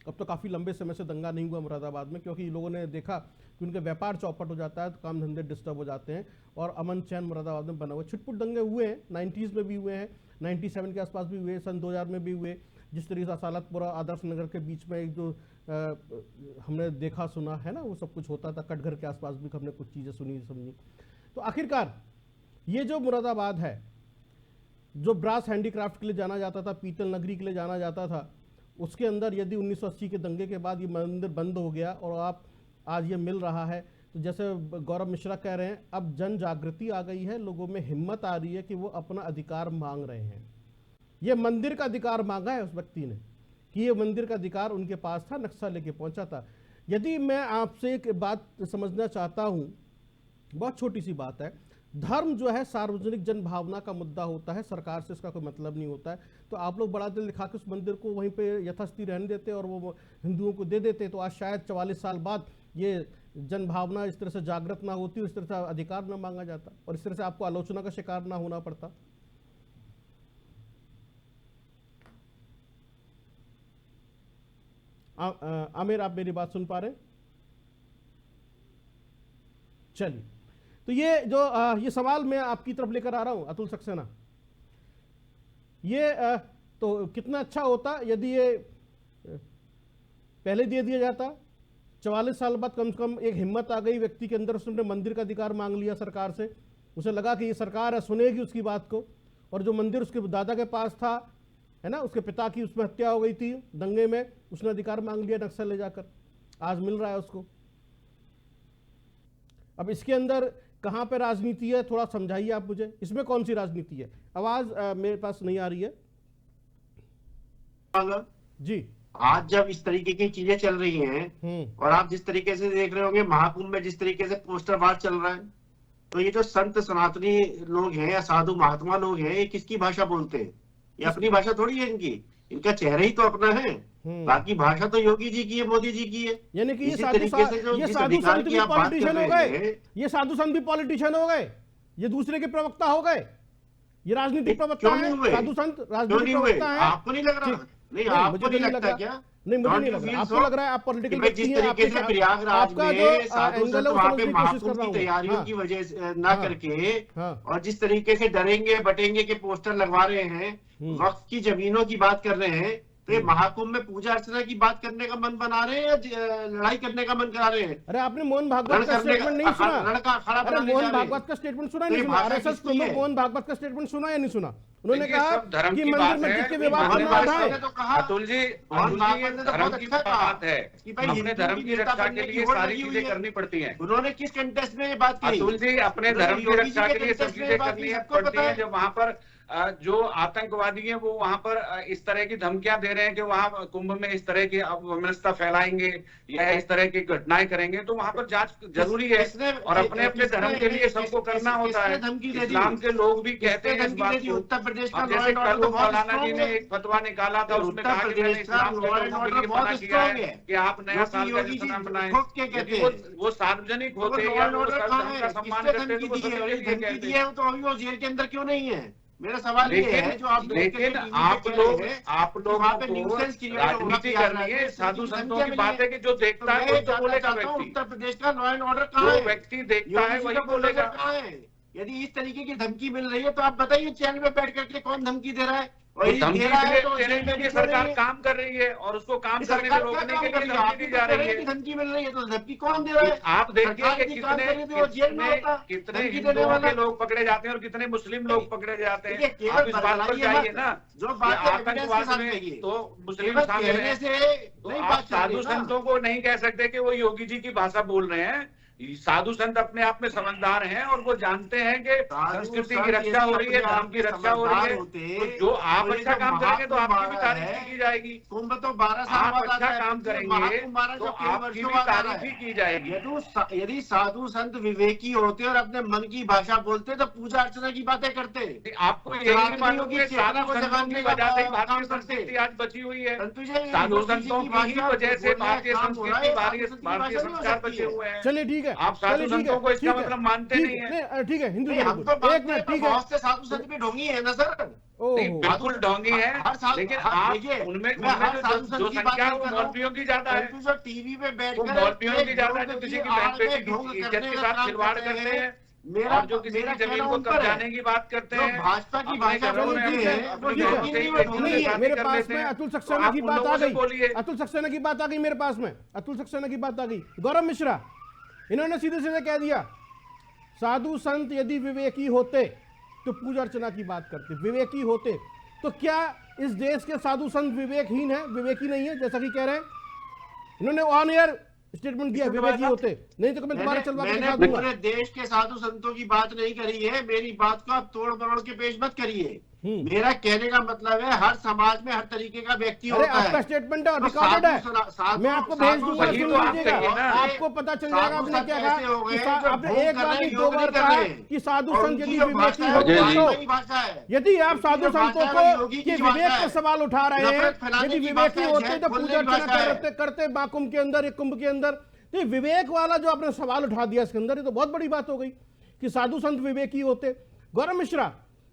अब तो काफ़ी लंबे समय से दंगा नहीं हुआ मुरादाबाद में, क्योंकि लोगों ने देखा कि उनके व्यापार चौपट हो जाता है, तो काम धंधे डिस्टर्ब हो जाते हैं और अमन चैन मुरादाबाद में बना हुआ। छिटपुट दंगे हुए हैं, 90s में भी हुए हैं, 97 के आसपास भी हुए, सन 2000 में भी हुए। जिस तरीके से असालतपुरा आदर्श नगर के बीच में एक जो हमने देखा सुना है ना, वो सब कुछ होता था। कटघर के आसपास भी हमने कुछ चीज़ें सुनी समझी। तो आखिरकार ये जो मुरादाबाद है, जो ब्रास हैंडीक्राफ्ट के लिए जाना जाता था, पीतल नगरी के लिए जाना जाता था, उसके अंदर यदि 1980 के दंगे के बाद ये मंदिर बंद हो गया और आप आज ये मिल रहा है, तो जैसे गौरव मिश्रा कह रहे हैं, अब जन जागृति आ गई है, लोगों में हिम्मत आ रही है कि वो अपना अधिकार मांग रहे हैं। ये मंदिर का अधिकार मांगा है उस व्यक्ति ने, कि ये मंदिर का अधिकार उनके पास था, नक्शा लेके पहुंचा था। यदि मैं आपसे एक बात समझना चाहता हूँ, बहुत छोटी सी बात है, धर्म जो है सार्वजनिक जन भावना का मुद्दा होता है, सरकार से इसका कोई मतलब नहीं होता है। तो आप लोग बड़ा दिल दिखा के उस मंदिर को वहीं पे यथास्थिति रहने देते और वो हिंदुओं को दे देते, तो आज शायद 44 साल बाद ये जन भावना इस तरह से जागृत ना होती, इस तरह से अधिकार ना मांगा जाता और इस तरह से आपको आलोचना का शिकार ना होना पड़ता। आमिर, आप मेरी बात सुन पा रहे हैं? चलिए, तो ये जो ये सवाल मैं आपकी तरफ लेकर आ रहा हूं अतुल सक्सेना, ये तो कितना अच्छा होता यदि ये पहले दे दिया जाता। 44 साल बाद कम से कम एक हिम्मत आ गई व्यक्ति के अंदर, उसने मंदिर का अधिकार मांग लिया सरकार से। उसे लगा कि ये सरकार है, सुनेगी उसकी बात को। और जो मंदिर उसके दादा के पास था, है ना, उसके पिता की उसमें हत्या हो गई थी दंगे में, उसने अधिकार मांग लिया नक्शा ले जाकर, आज मिल रहा है उसको। अब इसके अंदर कहां पे राजनीति है, थोड़ा समझाइए आप मुझे, इसमें कौन सी राजनीति है? आवाज मेरे पास नहीं आ रही है जी। आज जब इस तरीके की चीजें चल रही हैं और आप जिस तरीके से देख रहे होंगे महाकुंभ में जिस तरीके से पोस्टर वार चल रहा है, तो ये जो संत सनातनी लोग हैं या साधु महात्मा लोग हैं, ये किसकी भाषा बोलते हैं? ये अपनी भाषा थोड़ी है इनकी, इनका चेहरा ही तो अपना है, बाकी भाषा तो योगी जी की है, मोदी जी की है। यानी कि ये साधु संत भी पॉलिटिशियन हो गए, ये साधु संत भी पॉलिटिशियन हो गए, ये दूसरे के प्रवक्ता हो गए, ये राजनीतिक प्रवक्ता है, साधु संत राजनीतिक प्रवक्ता है। आपको नहीं लग रहा? नहीं, आपको नहीं लगता क्या? नहीं, मुझे नहीं लग रहा। आपको लग रहा है आप पॉलिटिकल व्यक्ति जिस तरीके से प्रयागराज में साधु संत वहां पे महाकुंभ की तैयारियों की वजह से ना करके और जिस तरीके से डरेंगे बटेंगे के पोस्टर लगवा रहे हैं, वक्त की जमीनों की बात कर रहे हैं, तो ये महाकुंभ में पूजा अर्चना की बात करने का मन बना रहे हैं या लड़ाई करने का मन करा रहे हैं? अरे आपने मोहन भागवत का स्टेटमेंट नहीं सुना? अरे मोहन भागवत का स्टेटमेंट सुना नहीं सुना? आरएसएस प्रमुख मोहन भागवत का स्टेटमेंट सुना या नहीं सुना? उन्होंने कहा कि मंदिर मस्जिद के विवाद में बाधा है। अतुल जी, धर्म की बात है, अपने धर्म की रक्षा के लिए सारी चीजें करनी पड़ती हैं। उन्होंने किस कंटेस्ट में ये बात कही? अतुल जी, अपने धर्म की रक्षा के लिए सब चीजें करनी पड़ती है। जब वहां पर जो आतंकवादी हैं वो वहां पर इस तरह की धमकियां दे रहे हैं कि वहां कुंभ में इस तरह की अव्यवस्था फैलाएंगे या इस तरह की घटनाएं करेंगे, तो वहां पर जांच जरूरी है और अपने अपने धर्म के लिए सबको करना होता है। इस्लाम के लोग भी कहते हैं इस बात को। उत्तर प्रदेश का जैसे कल मौलाना जी ने एक फतवा निकाला था, उसमें कहा कि मैंने इस्लाम के लोगों के लिए मना किया है कि आप नया साल का जश्न मनाएं। वो सार्वजनिक होते हैं या धर्म का सम्मान करते हैं, तो अभी वो जेल के अंदर क्यों नहीं है? मेरा सवाल ये है, जो आप लेकिन आप लोग राजनीति करनी है। साधु संतों की बात है कि जो देखता है वो तो बोलेगा व्यक्ति। उत्तर प्रदेश का लॉ एंड ऑर्डर कहाँ है? व्यक्ति देखता है वही बोलेगा। कहाँ है? यदि इस तरीके की धमकी मिल रही है तो आप बताइए चैनल में बैठ करके कौन धमकी दे रहा है? धमकी देने के लिए सरकार काम कर रही है और उसको काम करने से रोकने के लिए धमकी दी जा रही है। धमकी मिल रही है तो धमकी कौन दे रहा है? आप देखिए कि कितने हिंदुओं के लोग पकड़े जाते हैं और कितने मुस्लिम लोग पकड़े जाते हैं। आप इस बात पर जाइए ना, जो आतंकवाद में तो मुस्लिम शामिल है। तो आप साधु संतों को नहीं कह सकते कि वो योगी जी की भाषा बोल रहे हैं। साधु संत अपने आप में समझदार हैं और वो जानते हैं कि संस्कृति की रक्षा हो रही है, धर्म की रक्षा हो रही है। तो जो आप अच्छा काम करेंगे तो आपकी भी तारीफ की जाएगी। कुंभ तो 12 साल आप अच्छा काम करेंगे तो आपकी भी तारीफ ही की जाएगी। यदि साधु संत विवेकी होते और अपने मन की भाषा बोलते तो पूजा अर्चना की बातें करते। आपको यही मालूम है साधु संतों की वजह से भारतीय संस्कृति आज बची हुई है। साधु संतों की ही वजह से भारतीय संस्कृति, भारतीय संस्कार बचे हुए हैं। चलिए ठीक है। है, आप साधु चलिए, ठीक संतों है, को इसका ठीक है, मतलब मानते ठीक नहीं है। है, ठीक है, हिंदू नहीं, हम धर्म तो को। एक मानते हैं, मिनट, पर ठीक है, बहुत से साधु संत भी ढोंगी है ना सर। नहीं, ओहो, बिल्कुल ढोंगी है, हर साल लेकिन हर आप देखिए, उनमें मैं हर जो साधु संत जो की बात संख्या है नहीं वो कर रहा हूं, मौलवियों की ज्यादा है। परंतु जो टीवी पे वो बैठकर मौलवियों की एक ज्यादा है ढोंग जो किसी की की आड़ बहन में बेटी ढोंग की इज्जत करने के का साथ काम खिलवाड़ कर रहे करते हैं। हैं, और जो किसी मेरा की जमीन कहना को उन पर है। कब्जाने की बात करते जो हैं, भाजपा की अपने भाषा घरों में चलिए, ठीक है, अपनी ठीक है, बहनों से ही वो बेटियों ढोंगी से है। शादी नहीं, कर मेरे लेते पास हैं। में अतुल तो सक्सेना आप की उन बात लोगों आ से गई, बोलिए। अतुल सक्सेना की बात आ गई मेरे पास में, अतुल सक्सेना की बात आ गई। गौरव मिश्रा, इन्होंने सीधे सीधे कह दिया, साधु संत यदि विवेकी होते तो पूजा अर्चना की बात करते, विवेकी होते तो क्या इस देश के साधु संत विवेकहीन है, विवेकी नहीं है जैसा कि कह रहे हैं? इन्होंने ऑन एयर स्टेटमेंट दिया, विवेकी होते, नहीं तो मैं दोबारा चलवा के दिखा मैंने दूंगा। पूरे देश के साधु संतों की बात नहीं करी है, मेरी बात को आप तोड़ मरोड़ के पेश मत करिए। मेरा कहने का मतलब है हर समाज में हर तरीके का व्यक्ति अरे होता है। आपका स्टेटमेंट है, तो रिकॉर्डेड है, साधु- मैं आपको भेज साधु दूंगा, वही सुन तो आप लीजिएगा, कहिए ना। आपको पता चल जाएगा साधु आपने संत क्या ऐसे हो कहा गए कि जो आपने भोग एक कर बार रहे नहीं हैं, दो योग बार नहीं कर कहा रहे हैं। कि साधु और संत उनकी यदि जो विवेकी भाषा है, होते वो अजय तो भाषा ही भाषा है। यदि आप उनकी साधु जो भाषा संतों है, को वो योगी कि की भाषा विवेक है। पर सवाल उठा रहे हैं, नफरत फैलाने यदि की विवेकी भाषा है, होते जहर तो खोलने पूजा की अर्चना भाषा है। करते महाकुंभ के अंदर, एक कुंभ के अंदर। तो ये विवेक वाला जो आपने सवाल उठा दिया इसके अंदर, ये तो बहुत बड़ी बात हो गई कि साधु संत विवेकी होते। गौरव मिश्रा,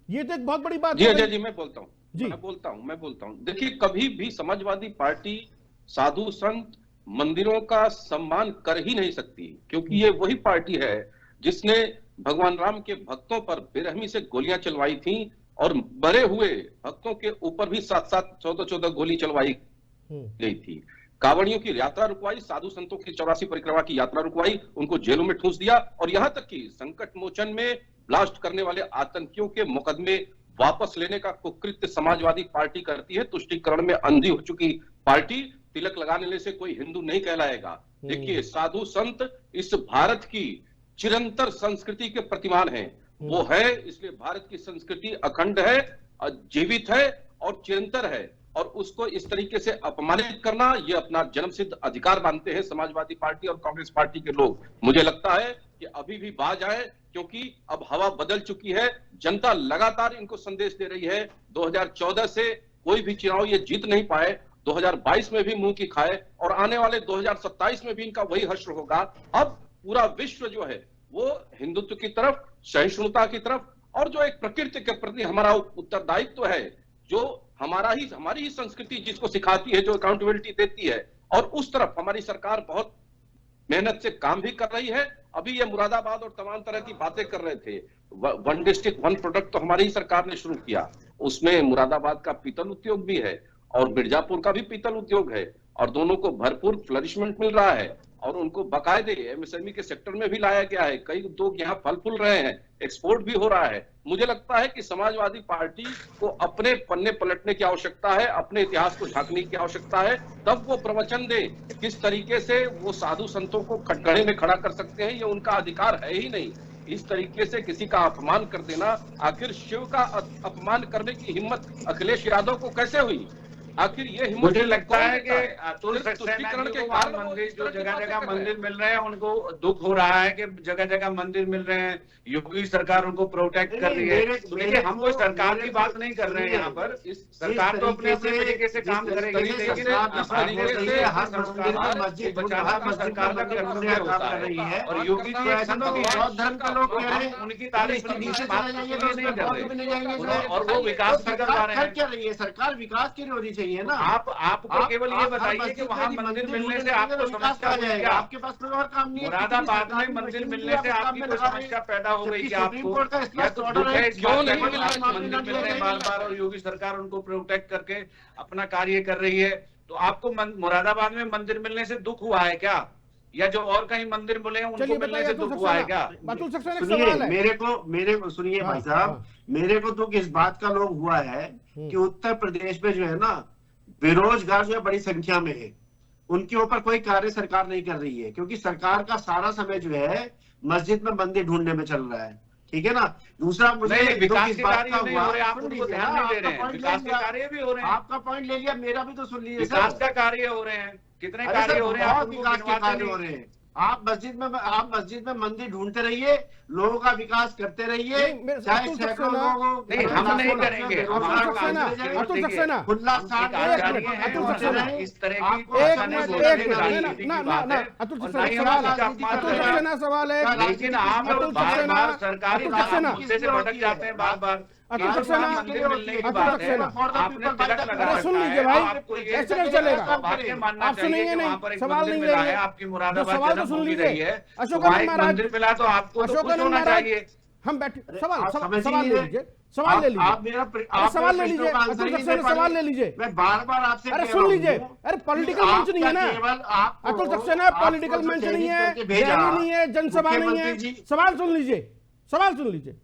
ये तो एक बहुत बड़ी बात जी हो अजय गई। जी, मैं बोलता हूँ, जी। मैं बोलता हूँ। देखिए, कभी भी समाजवादी पार्टी साधु संत मंदिरों का सम्मान कर ही नहीं सकती, क्योंकि ये वही पार्टी है जिसने भगवान राम के भक्तों पर बेरहमी से गोलियां चलवाई थी, और मरे हुए भक्तों के ऊपर भी 7-7, 14-14 गोली चलवाई गई थी। कांवड़ियों की यात्रा रुकवाई, साधु संतों की 84 परिक्रमा की यात्रा रुकवाई, उनको जेलों में ठूंस दिया, और यहां तक कि संकट मोचन में ब्लास्ट करने वाले आतंकियों के मुकदमे वापस लेने का कुकृत्य समाजवादी पार्टी करती है। तुष्टीकरण में अंधी हो चुकी पार्टी तिलक लगाने से कोई हिंदू नहीं कहलाएगा। देखिए, साधु संत इस भारत की चिरंतर संस्कृति के प्रतिमान हैं। वो है, इसलिए भारत की संस्कृति अखंड है, जीवित है और चिरंतर है, और उसको इस तरीके से अपमानित करना ये अपना जन्मसिद्ध अधिकार मानते हैं समाजवादी पार्टी और कांग्रेस पार्टी के लोग। मुझे लगता है कि अभी भी बाज आए, क्योंकि अब हवा बदल चुकी है। जनता लगातार इनको संदेश दे रही है। 2014 से कोई भी चुनाव ये जीत नहीं पाए, 2022 में भी मुंह की खाए, और आने वाले 2027 में भी इनका वही हश्र होगा। अब पूरा विश्व जो है वो हिंदुत्व की तरफ, सहिष्णुता की तरफ, और जो एक प्रकृति के प्रति हमारा उत्तरदायित्व है, जो हमारी ही संस्कृति जिसको सिखाती है, जो अकाउंटेबिलिटी देती है, और उस तरफ हमारी सरकार बहुत मेहनत से काम भी कर रही है। अभी ये मुरादाबाद और तमाम तरह की बातें कर रहे थे, वन डिस्ट्रिक्ट वन प्रोडक्ट तो हमारी ही सरकार ने शुरू किया, उसमें मुरादाबाद का पीतल उद्योग भी है और मिर्जापुर का भी पीतल उद्योग है, और दोनों को भरपूर फ्लरिशमेंट मिल रहा है, और उनको बाकायदे एमएसएमई के सेक्टर में भी लाया गया है। कई उद्योग यहाँ फल फूल रहे हैं, एक्सपोर्ट भी हो रहा है। मुझे लगता है कि समाजवादी पार्टी को अपने पन्ने पलटने की आवश्यकता है, अपने इतिहास को झांकने की आवश्यकता है, तब वो प्रवचन दे किस तरीके से वो साधु संतों को कटघरे में खड़ा कर सकते हैं। ये उनका अधिकार है ही नहीं। इस तरीके से किसी का अपमान कर देना, आखिर शिव का अपमान करने की हिम्मत अखिलेश यादव को कैसे हुई? आखिर ये हिम्मत मुझे लगता है कि अतुल तुष्टीकरण के कारण मंदिर, जो जगह जगह मंदिर मिल रहे हैं, उनको दुख हो रहा है कि जगह जगह मंदिर मिल रहे हैं। योगी सरकार उनको प्रोटेक्ट कर रही है। देखिए, हम कोई सरकार की बात नहीं कर रहे हैं यहाँ पर। सरकार तो अपने अपने तरीके से काम करेगी, लेकिन इस तरीके से हर संस्कार मस्जिद बचाना भी सरकार का कर्तव्य होता है। और योगी जी एक संत भी हैं, धर्म के लोग कह रहे हैं, उनकी तारीफ नहीं कर रहे, और वो विकास भी करवा रहे हैं। क्या रही है सरकार? विकास के लिए होनी चाहिए ना। आपको केवल ये बताइए कि वहाँ मंदिर मिलने से आपको समस्या हो जाएगा। आपके पास कोई और काम नहीं है। मुरादाबाद में मंदिर मिलने से आपकी कोई समस्या पैदा हो गई क्या आपको? या तो दुख है इस क्यों बात नहीं का मिल कि रहा? आप मंदिर मिल रहे हैं बार-बार, और योगी सरकार उनको प्रोटेक्ट करके अपना कार्य कर रही है। तो आपको मुरादाबाद में मंदिर मिलने से दुख हुआ है क्या? या जो और कहीं मंदिर मिले हैं उनको मिलने से दुख हुआ है क्या? अतुल सक्सेना एक सुनिए, सवाल है। मेरे को सुनिए भाई साहब, मेरे को दुख इस बात का लोग हुआ है कि उत्तर प्रदेश में जो है ना, बेरोजगार जो है बड़ी संख्या में है, उनके ऊपर कोई कार्य सरकार नहीं कर रही है, क्योंकि सरकार का सारा समय जो है मस्जिद में मंदिर ढूंढने में चल रहा है। ठीक है ना। दूसरा, मुझे विकास के कार्य नहीं हो रहे, आप उनको ध्यान नहीं दे रहे हैं। विकास के कार्य भी हो रहे हैं। आपका पॉइंट ले लिया, मेरा भी तो सुन लीजिए। विकास का कार्य हो रहे हैं, कितने कार्य हो रहे हैं? बहुत विकास के कार्य हो रहे हैं। आप मस्जिद में मंदिर ढूंढते रहिए, लोगों का विकास करते रहिए, चाहे सैकड़ों लोगों नहीं, हम नहीं करेंगे। अतुल सक्सेना, खुला इस तरह की सवाल है, लेकिन आप बार बार सरकारी मुद्दे से भटक जाते हैं बार बार। मंदिर मिलने की बात है, आपने तिलक लगा सुन लीजिए भाई, ऐसे नहीं चलेगा। आप सुनेंगे नहीं, सवाल नहीं मिला है, लेंगे। आपकी मुरादाबाद सवाल तो सुन जन्मभूमि लीजिए। रही है, अशोकानंद महाराज, मंदिर मिला तो आपको तो खुश अशोकानंद होना महाराज, चाहिए। हम बैठे, सवाल ले लीजिए, आप सवाल ले लीजिए, सवाल ले लीजिए, अतुल सक्सेना सवाल ले लीजिए। मैं बार बार आपसे अरे सुन लीजिए, अरे पॉलिटिकल मंच नहीं है ना अतुल सक्सेना, पॉलिटिकल मंच नहीं है, रैली नहीं है, जनसभा नहीं है। सवाल सुन लीजिए, सवाल सुन लीजिए।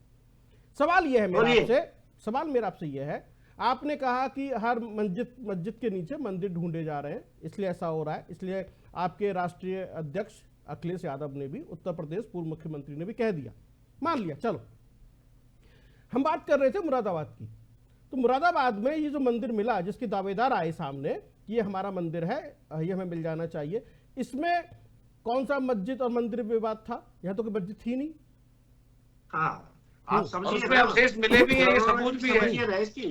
सवाल यह है मेरा आपसे, सवाल मेरा आपसे यह है, आपने कहा कि हर मस्जिद के नीचे मंदिर ढूंढे जा रहे हैं, इसलिए ऐसा हो रहा है, इसलिए आपके राष्ट्रीय अध्यक्ष अखिलेश यादव ने भी, उत्तर प्रदेश पूर्व मुख्यमंत्री ने भी कह दिया, मान लिया। चलो, हम बात कर रहे थे मुरादाबाद की। तो मुरादाबाद में ये जो मंदिर मिला, जिसके दावेदार आए सामने कि ये हमारा मंदिर है, ये हमें मिल जाना चाहिए, इसमें कौन सा मस्जिद और मंदिर विवाद था? यहाँ तो कोई मस्जिद थी नहीं। आप समझिए, उसमें अवशेष मिले भी है, ये सबूत भी है इसकी।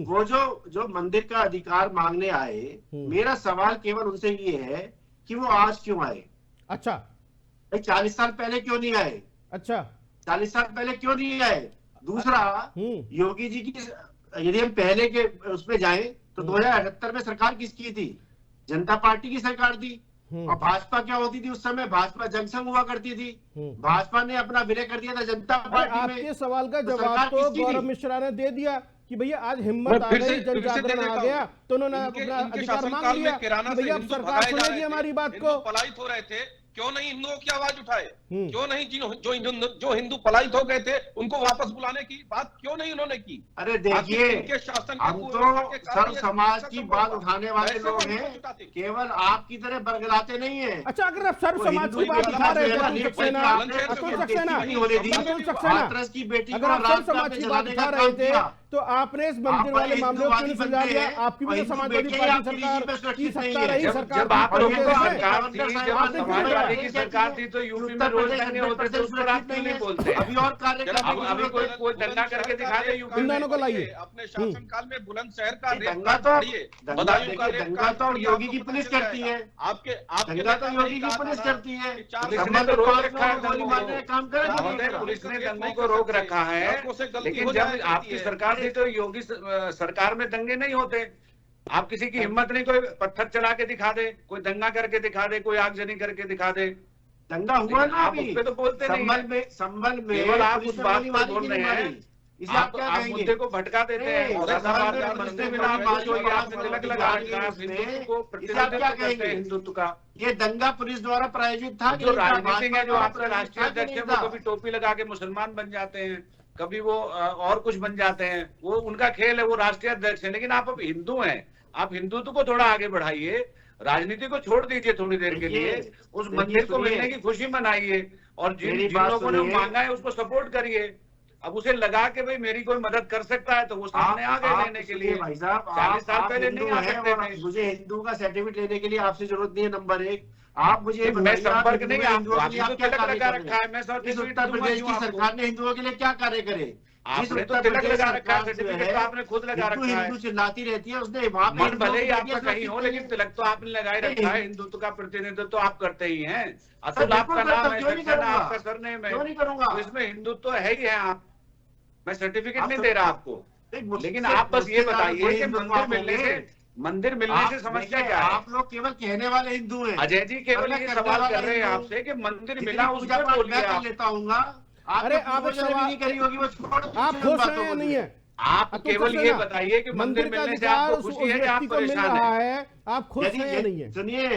वो जो मंदिर का अधिकार मांगने आए, मेरा सवाल केवल उनसे ये है कि वो आज क्यों आए? अच्छा, 40 साल पहले क्यों नहीं आए? अच्छा, 40 साल पहले क्यों नहीं आए? दूसरा, योगी जी की यदि हम पहले के उसमें जाएं तो 2078 में सरकार किसकी थी? जनता पार्टी की सरकार थी। और भाजपा क्या होती थी उस समय? भाजपा जनसंघ हुआ करती थी। भाजपा ने अपना विलय कर दिया था जनता पार्टी में। आपके सवाल का जवाब तो गौरव मिश्रा ने दे दिया कि भैया आज हिम्मत आ गई, जन जागरण आ गया, तो उन्होंने अपना अधिकार मांग लिया कि भैया अब सरकार सुनेगी हमारी बात को। पलायित हो रहे थे, क्यों नहीं हिंदुओं की आवाज उठाए? क्यों नहीं जो हिंदू पलायित हो गए थे उनको वापस बुलाने की बात क्यों नहीं उन्होंने की? अरे देखिए, इनके शासन हम तो सर्व समाज की बात उठाने वाले लोग हैं, केवल आपकी तरह बरगलाते नहीं है। अच्छा, अगर आप सर्व समाज की बात उठा रहे थे, अतुल सक्सेना, की बेटी अगर आप सर्व समाज की बात उठा रहे थे तो आपने इस मंदिर वाले मामले को क्यों सुलझा दिया? आपकी भी तो समाजवादी पार्टी सरकार की सत्ता रही, सरकार जब आप लोगों की सरकार थी, जब समाजवादी की सरकार थी तो यूपी में रोज दंगे होते थे, उस पर आप क्यों नहीं बोलते? अभी और अभी कोई दंगा करके दिखा दे यूपी इन में। दोनों को लाइए। अपने शासनकाल में बुलंदशहर का दंगा तो योगी की पुलिस करती है। दंगा तो योगी की पुलिस करती है। पुलिस ने तो रोक रखा है, गोली मारने का काम करे। पुलिस ने दंगों को रोक रखा है, लेकिन जब आपकी सरकार थी तो योगी सरकार में दंगे नहीं होते। आप किसी की हिम्मत नहीं, कोई पत्थर चला के दिखा दे, कोई दंगा करके दिखा दे, कोई आगजनी करके दिखा दे। दंगा हुआ ना, आप उस पे तो बोलते नहीं हैं। संभल में केवल आप उस बात पर बोल रहे हैं, इसे आप क्या कहेंगे? मुद्दे को भटका देते हैं। हिंदुत्व का ये दंगा पुलिस द्वारा प्रायोजित था। जो राजनीतिक है, जो आपका राष्ट्रीय अध्यक्ष है, वो कभी टोपी लगा के मुसलमान बन जाते हैं, कभी वो और कुछ बन जाते हैं, वो उनका खेल है, वो राष्ट्रीय अध्यक्ष है। लेकिन आप अब हिंदू हैं, आप हिंदुत्व को थोड़ा आगे बढ़ाइए, राजनीति को छोड़ दीजिए थोड़ी देर के लिए, उस मंदिर को मिलने की खुशी मनाइए और जिन लोगों ने मांगा है उसको सपोर्ट करिए। अब उसे लगा के भाई मेरी कोई मदद कर सकता है तो वो सामने आ गए लेने के लिए। भाई साहब, 40 साल पहले नहीं आ सकते थे। मुझे हिंदू का सर्टिफिकेट लेने के लिए आपसे जरूरत नहीं है। नंबर 1, आप मुझे मैं संपर्क नहीं, आपको क्या तिलक लगा रखा है, मैं इस उत्तर प्रदेश की सरकार ने हिंदुओं के लिए क्या कार्य करे? आपने तो तिलक लगा रखा है, सर्टिफिकेट तो आपने खुद लगा रखा है। हिंदू चिल्लाती रहती है, उसने वहां मन भले ही आपका कहीं हो, लेकिन तिलक तो आपने लगाए रखा है। हिंदुत्व का प्रतिनिधित्व तो आप करते ही हैं। अतुल आपका नाम है, सक्सेना आपका सरनेम है, तो इसमें हिंदुत्व है ही है। आप, मैं सर्टिफिकेट नहीं दे रहा आपको, लेकिन आप बस ये बताइए कि मंदिर मिलने से समस्या क्या है? आप लोग केवल कहने वाले हिंदू हैं। अजय जी केवल ये सवाल कर रहे हैं आपसे कि मंदिर मिला, उसका बोलिए आप। लेता हूँ। अरे आप नहीं करी होगी, वो छोड़, आप खुश हैं या नहीं है? आप केवल ये बताइए कि मंदिर मिलने से आपको खुशी है या आप परेशान हैं? आप खुश हैं या नहीं है? सुनिए,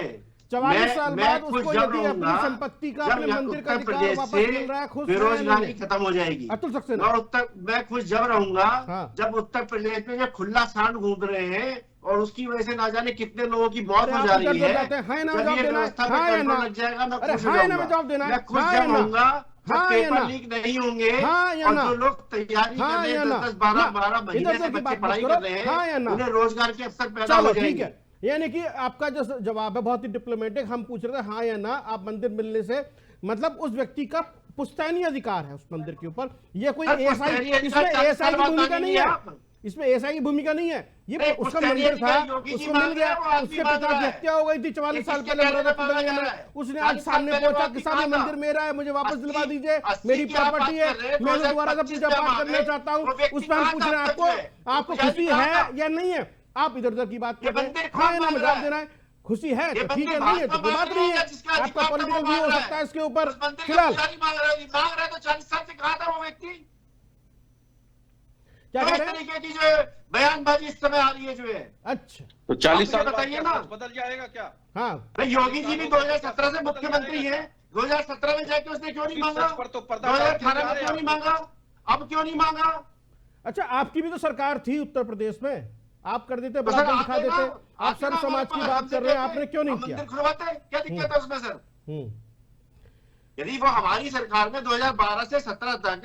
44 साल बाद उसको यदि अपनी संपत्ति का, अपने मंदिर का अधिकार वापस मिल रहा है, खुश बेरोजगारी खत्म हो जाएगी। अतुल सक्सेना, मैं खुश जब रहूंगा हाँ। जब उत्तर प्रदेश में जब खुला सांड घूम रहे हैं और उसकी वजह से ना जाने कितने लोगों की मौत हो जा रही है। लग जाएगा, मैं खुश मैं खुश जब रहूंगा, पेपर लीक नहीं होंगे और जो लोग तैयारी कर रहे हैं 10-12 महीने से बच्चे पढ़ाई कर रहे हैं, उन्हें रोजगार के अवसर पैदा हो जाएंगे। यानी कि आपका जो जवाब है बहुत ही डिप्लोमेटिक, हम पूछ रहे थे हाँ या ना, आप मंदिर मिलने से मतलब उस व्यक्ति का पुश्तैनी अधिकार है उस मंदिर के ऊपर। ये कोई एएसआई, इसमें एएसआई की भूमिका नहीं है, इसमें एएसआई की भूमिका नहीं है। ये उसका मंदिर था, उसको मिल गया, उसके पिता की हत्या हो गई थी 44 साल पहले, उसने आज सामने पहुंचा कि साहब ये मंदिर मेरा है, मुझे वापस दिलवा दीजिए, मेरी प्रॉपर्टी है, मैं दोबारा से पूजा पाठ करना चाहता हूँ। उस पर हम पूछ रहे हैं आपको खुशी है या नहीं है? आप इधर उधर की बात कर रहे हैं, हाँ या ना में जवाब देना है। खुशी है तो ठीक है, नहीं है तो कोई बात नहीं है, आपका पॉलिटिकल व्यू हो सकता है इसके ऊपर। फिलहाल मांग रहा है तो 40 साल से कहा था वो व्यक्ति, क्या कह इस रहे हैं? तरीके की जो बयानबाजी इस समय आ रही है जो है। अच्छा, तो 40 साल बताइए ना, बदल जाएगा क्या? हाँ भाई योगी जी भी 2017 से मुख्यमंत्री हैं, 2017 में जाके उसने क्यों नहीं मांगा, 2018 में क्यों नहीं मांगा, अब क्यों नहीं मांगा? अच्छा, आपकी भी तो सरकार थी उत्तर प्रदेश में, आप कर देते, बराबर दिखा देते। आप सर्व समाज की बात कर रहे हैं, आपने क्यों नहीं किया? मंदिर खुलवाते, क्या दिक्कत है उसमें सर? यदि वो हमारी सरकार में 2012 से 17 तक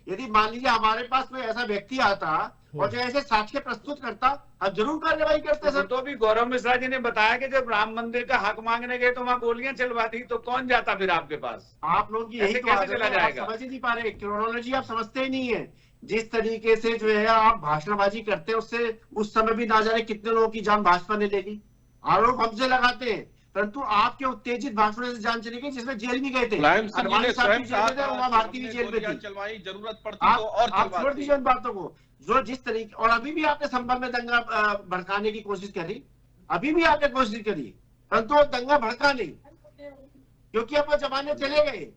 यदि मान लीजिए हमारे पास कोई ऐसा व्यक्ति आता और जो ऐसे साक्ष्य प्रस्तुत करता, हम जरूर कार्रवाई करते सर। तो भी गौरव मिश्रा जी ने बताया कि जब राम मंदिर का हक मांगने गए तो वहाँ गोलियां चलवा दी, तो कौन जाता फिर आपके पास? आप लोगों की यही तो आदत है, आप समझ ही नहीं पा रहे, क्रोनोलॉजी आप समझते ही नहीं है। जिस तरीके से जो है आप भाषणबाजी करते हैं, उससे उस समय भी ना जाने कितने लोगों की जान भाजपा ने ले ली। आरोप हमसे लगाते हैं, परंतु आपके उत्तेजित भाषणों से जान चली गई, जिसमें जेल भी गए थे, अडवाणी साहब भी जेल में थे, उमा भारती भी जेल में थी। जरूरत पड़ती तो और आप छोड़ दीजिए उन बातों को, जो जिस तरीके, और अभी भी आपने संभव में दंगा भड़काने की कोशिश करी, अभी भी आपने कोशिश करी, परंतु वो दंगा भड़का नहीं, क्योंकि अब वो जमाने चले गए।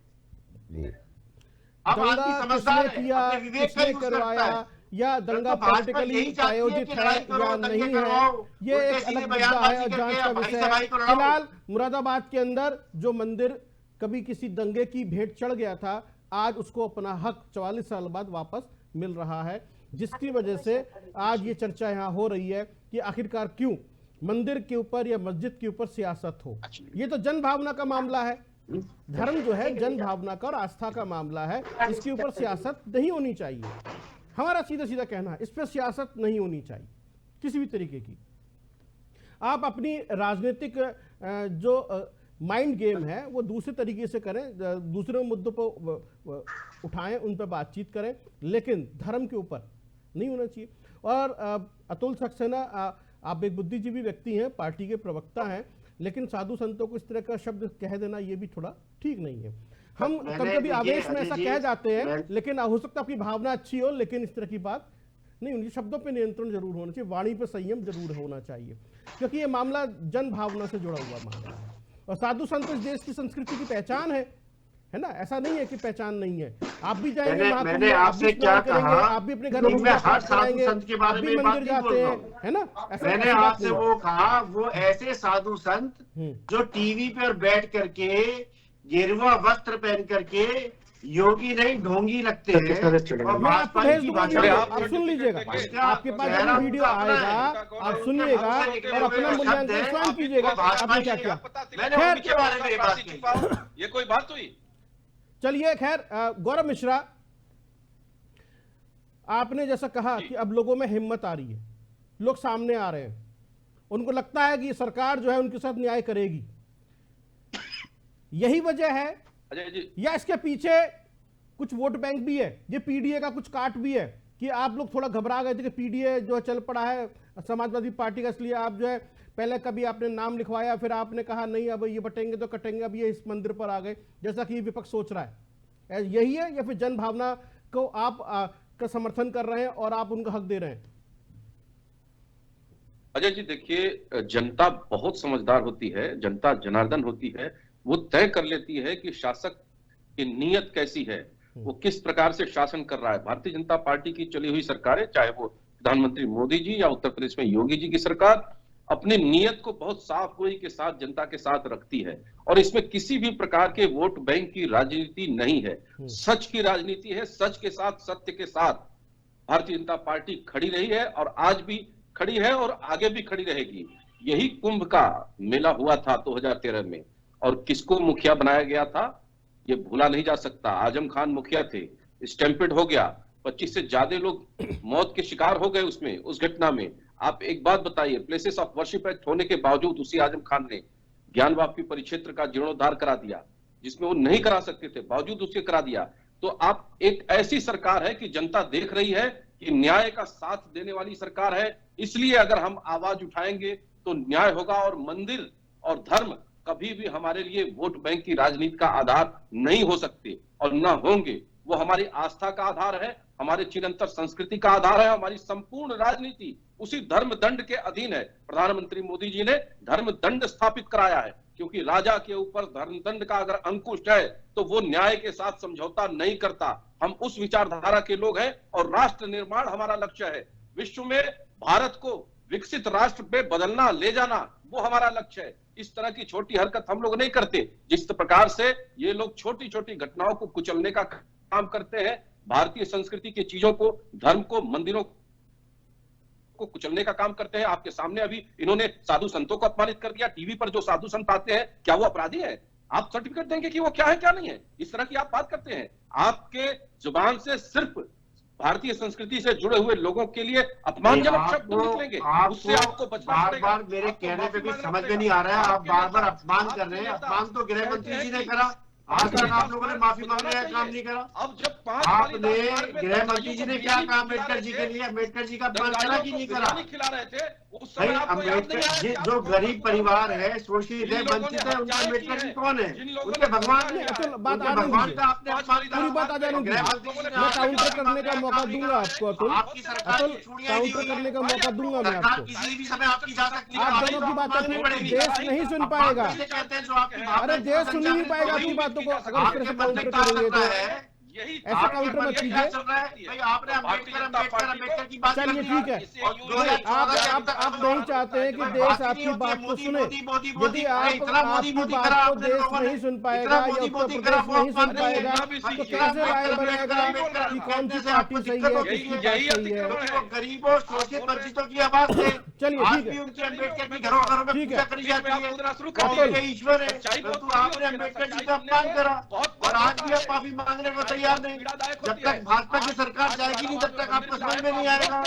अब आदमी समझदार है, अपने विवेक का यूज करता है। या दंगा पॉलिटिकली आयोजित है या नहीं है, ये एक अलग मुद्दा है और जांच का विषय है। फिलहाल मुरादाबाद के अंदर जो मंदिर कभी किसी दंगे की भेंट चढ़ गया था, आज उसको अपना हक 44 साल बाद वापस मिल रहा है, जिसकी वजह से आज ये चर्चा यहाँ हो रही है कि आखिरकार क्यों मंदिर के ऊपर या मस्जिद के ऊपर सियासत हो। ये तो जन भावना का मामला है, धर्म जो है जन भावना का और आस्था का मामला है, इसके ऊपर सियासत नहीं होनी चाहिए। हमारा सीधा सीधा कहना है, इस पर सियासत नहीं होनी चाहिए किसी भी तरीके की। आप अपनी राजनीतिक जो माइंड गेम है वो दूसरे तरीके से करें, दूसरे मुद्दों पर उठाएं, उन पर बातचीत करें, लेकिन धर्म के ऊपर नहीं होना चाहिए। और अतुल सक्सेना, आप एक बुद्धिजीवी व्यक्ति हैं, पार्टी के प्रवक्ता हैं, लेकिन साधु संतों को इस तरह का शब्द कह देना ये भी थोड़ा ठीक नहीं है। हम कभी आवेश में ऐसा कह जाते हैं, लेकिन हो सकता है आपकी भावना अच्छी हो, लेकिन इस तरह की बात नहीं होनी। शब्दों पे नियंत्रण जरूर होना चाहिए, वाणी पे संयम जरूर होना चाहिए, क्योंकि ये मामला जन भावना से जुड़ा हुआ मामला है। और साधु संत इस देश की संस्कृति की पहचान है ना, ऐसा नहीं है कि पहचान नहीं है। आप भी जाएंगे, मैंने आपसे क्या कहा, आप भी अपने घर में हर साधु संत के बारे में मंदिर जाते हैं, है ना? मैंने आपसे वो कहा, वो ऐसे साधु संत जो टीवी पर बैठ करके गेरुआ वस्त्र पहन करके योगी नहीं ढोंगी लगते हैं और भाजपा की भाषा, आप सुन लीजिएगा, आपके पास जब वीडियो आएगा आप सुनिएगा और अपना मूल्यांकन स्वयं कीजिएगा आपने क्या किया। मैंने उनके बारे में बात की, ये कोई बात हुई? चलिए खैर, गौरव मिश्रा, आपने जैसा कहा कि अब लोगों में हिम्मत आ रही है, लोग सामने आ रहे हैं, उनको लगता है कि सरकार जो है उनके साथ न्याय करेगी। यही वजह है अजय जी, या इसके पीछे कुछ वोट बैंक भी है, ये पीडीए का कुछ काट भी है कि आप लोग थोड़ा घबरा गए थे कि पीडीए जो चल पड़ा है समाजवादी पार्टी का, इसलिए आप जो है पहले कभी आपने नाम लिखवाया, फिर आपने कहा नहीं अब ये बटेंगे तो कटेंगे, अब ये इस मंदिर पर आ गए, जैसा कि विपक्ष सोच रहा है। यही है या फिर जन भावना को आप का समर्थन कर रहे हैं और आप उनका हक दे रहे हैं? अजय जी देखिए, जनता बहुत समझदार होती है, जनता जनार्दन होती है, वो तय कर लेती है कि शासक की नीयत कैसी है, वो किस प्रकार से शासन कर रहा है। भारतीय जनता पार्टी की चली हुई सरकारें, चाहे वो प्रधानमंत्री मोदी जी या उत्तर प्रदेश में योगी जी की सरकार, अपनी नीयत को बहुत साफ गोई के साथ जनता के साथ रखती है और इसमें किसी भी प्रकार के वोट बैंक की राजनीति नहीं है, सच की राजनीति है। सच के साथ, सत्य के साथ भारतीय जनता पार्टी खड़ी रही है और आज भी खड़ी है और आगे भी खड़ी रहेगी। यही कुंभ का मेला हुआ था 2013 में, और किसको मुखिया बनाया गया था ये भूला नहीं जा सकता। आजम खान मुखिया थे, स्टैम्पेड हो गया, 25 से ज्यादा लोग मौत के शिकार हो गए उसमें, उस घटना में। आप एक बात बताइए, प्लेसेस ऑफ वर्शिप एक्ट होने के बावजूद उसी आजम खान ने ज्ञान वापी परिक्षेत्र का जीर्णोद्धार करा दिया, जिसमें वो नहीं करा सकते थे, बावजूद उसके करा दिया। तो आप एक ऐसी सरकार है कि जनता देख रही है कि न्याय का साथ देने वाली सरकार है, इसलिए अगर हम आवाज उठाएंगे तो न्याय होगा। और मंदिर और धर्म कभी भी हमारे लिए वोट बैंक की राजनीति का आधार नहीं हो सकते और न होंगे। वो हमारी आस्था का आधार है, हमारे चिरंतर संस्कृति का आधार है। हमारी संपूर्ण राजनीति उसी धर्म दंड के अधीन है। प्रधानमंत्री मोदी जी ने धर्म दंड स्थापित कराया है, क्योंकि राजा के ऊपर धर्म दंड का अगर अंकुश है तो वो न्याय के साथ समझौता नहीं करता। हम उस विचारधारा के लोग हैं और राष्ट्र निर्माण हमारा लक्ष्य है। विश्व में भारत को विकसित राष्ट्र पे बदलना, ले जाना, वो हमारा लक्ष्य है। इस तरह की छोटी हरकत हम लोग नहीं करते, जिस प्रकार से ये लोग छोटी छोटी घटनाओं को कुचलने का काम करते हैं। भारतीय संस्कृति की चीजों को, धर्म को, मंदिरों को कुचलने का काम करते हैं। आपके सामने अभी इन्होंने साधु संतों को अपमानित कर दिया। टीवी पर जो साधु संत आते हैं, क्या वो अपराधी है? आप सर्टिफिकेट देंगे कि वो क्या है क्या नहीं है? इस तरह की आप बात करते हैं। आपके जुबान से सिर्फ भारतीय संस्कृति से जुड़े हुए लोगों के लिए अपमानजनक शब्द निकलेंगे, उससे आपको बचना पड़ेगा। बार मेरे कहने पे भी समझ में नहीं आ रहा है, आप बार बार अपमान कर रहे हैं। अपमान तो गृह मंत्री जी ने करा, आज तक आप लोगों ने माफी मांगने का काम नहीं करा। अब जब आपने गृह मंत्री जी ने क्या कहा अम्बेडकर जी के लिए? अम्बेडकर जी का अपमान करा कि नहीं करा? खिला रहे थे उस भाई समय आपको याद नहीं अम्बेडकर आया जी कि जो आपको गरीब परिवार है, शोषित है, वंचित है, उनका अम्बेडकर जी कौन है? उनके भगवान है। अतुल, बात उनके आने भगवान दीजिए। का आपने अपमान पूरी बात आ जाने दीजिए। मैं काउंटर करने का मौका दूंगा आपको अतुल। आपकी सरकार अतुल, की चूड़ियां दी काउंटर हुई करने का मौका दूंगा मैं सरकार आपको। किसी भी समय आपकी जा सकती है। आप दोनों की बातें माननी पड़ेगी। देश नहीं सुन पाएगा। आप कहते हैं जो आपकी भावना अरे देश सुन ही नहीं पाएगा आपकी बातों को अगर इस तरह से काउंटर करेंगे तो। यही ऐसा काउंटर मत कीजिए। भाई आपने अम्बेडकर की बात चलिए कर दी। ठीक है, और 2014 आप नहीं चाहते हैं कि देश आपकी बात को सुने। यदि आप आपकी बात को देश नहीं सुन पाएगा या उत्तर प्रदेश नहीं सुन पाएगा तो कैसे राय बनेगा कि कौन सी पार्टी सही है, किसकी बात सही है? गरीबों, शोषित, वंचितों की आवाज थे। चलिए आज ठीक भी है, उनके अम्बेडकर की घरों घरों में ठीक है। पूजा करी जाती है। अतुल, और ये ईश्वर है, तो आपने अम्बेडकर जी का अपमान करा और आज भी आप माफी मांगने को तैयार नहीं। जब तक भाजपा की सरकार जाएगी नहीं, तब तक आपको समझ में नहीं आएगा।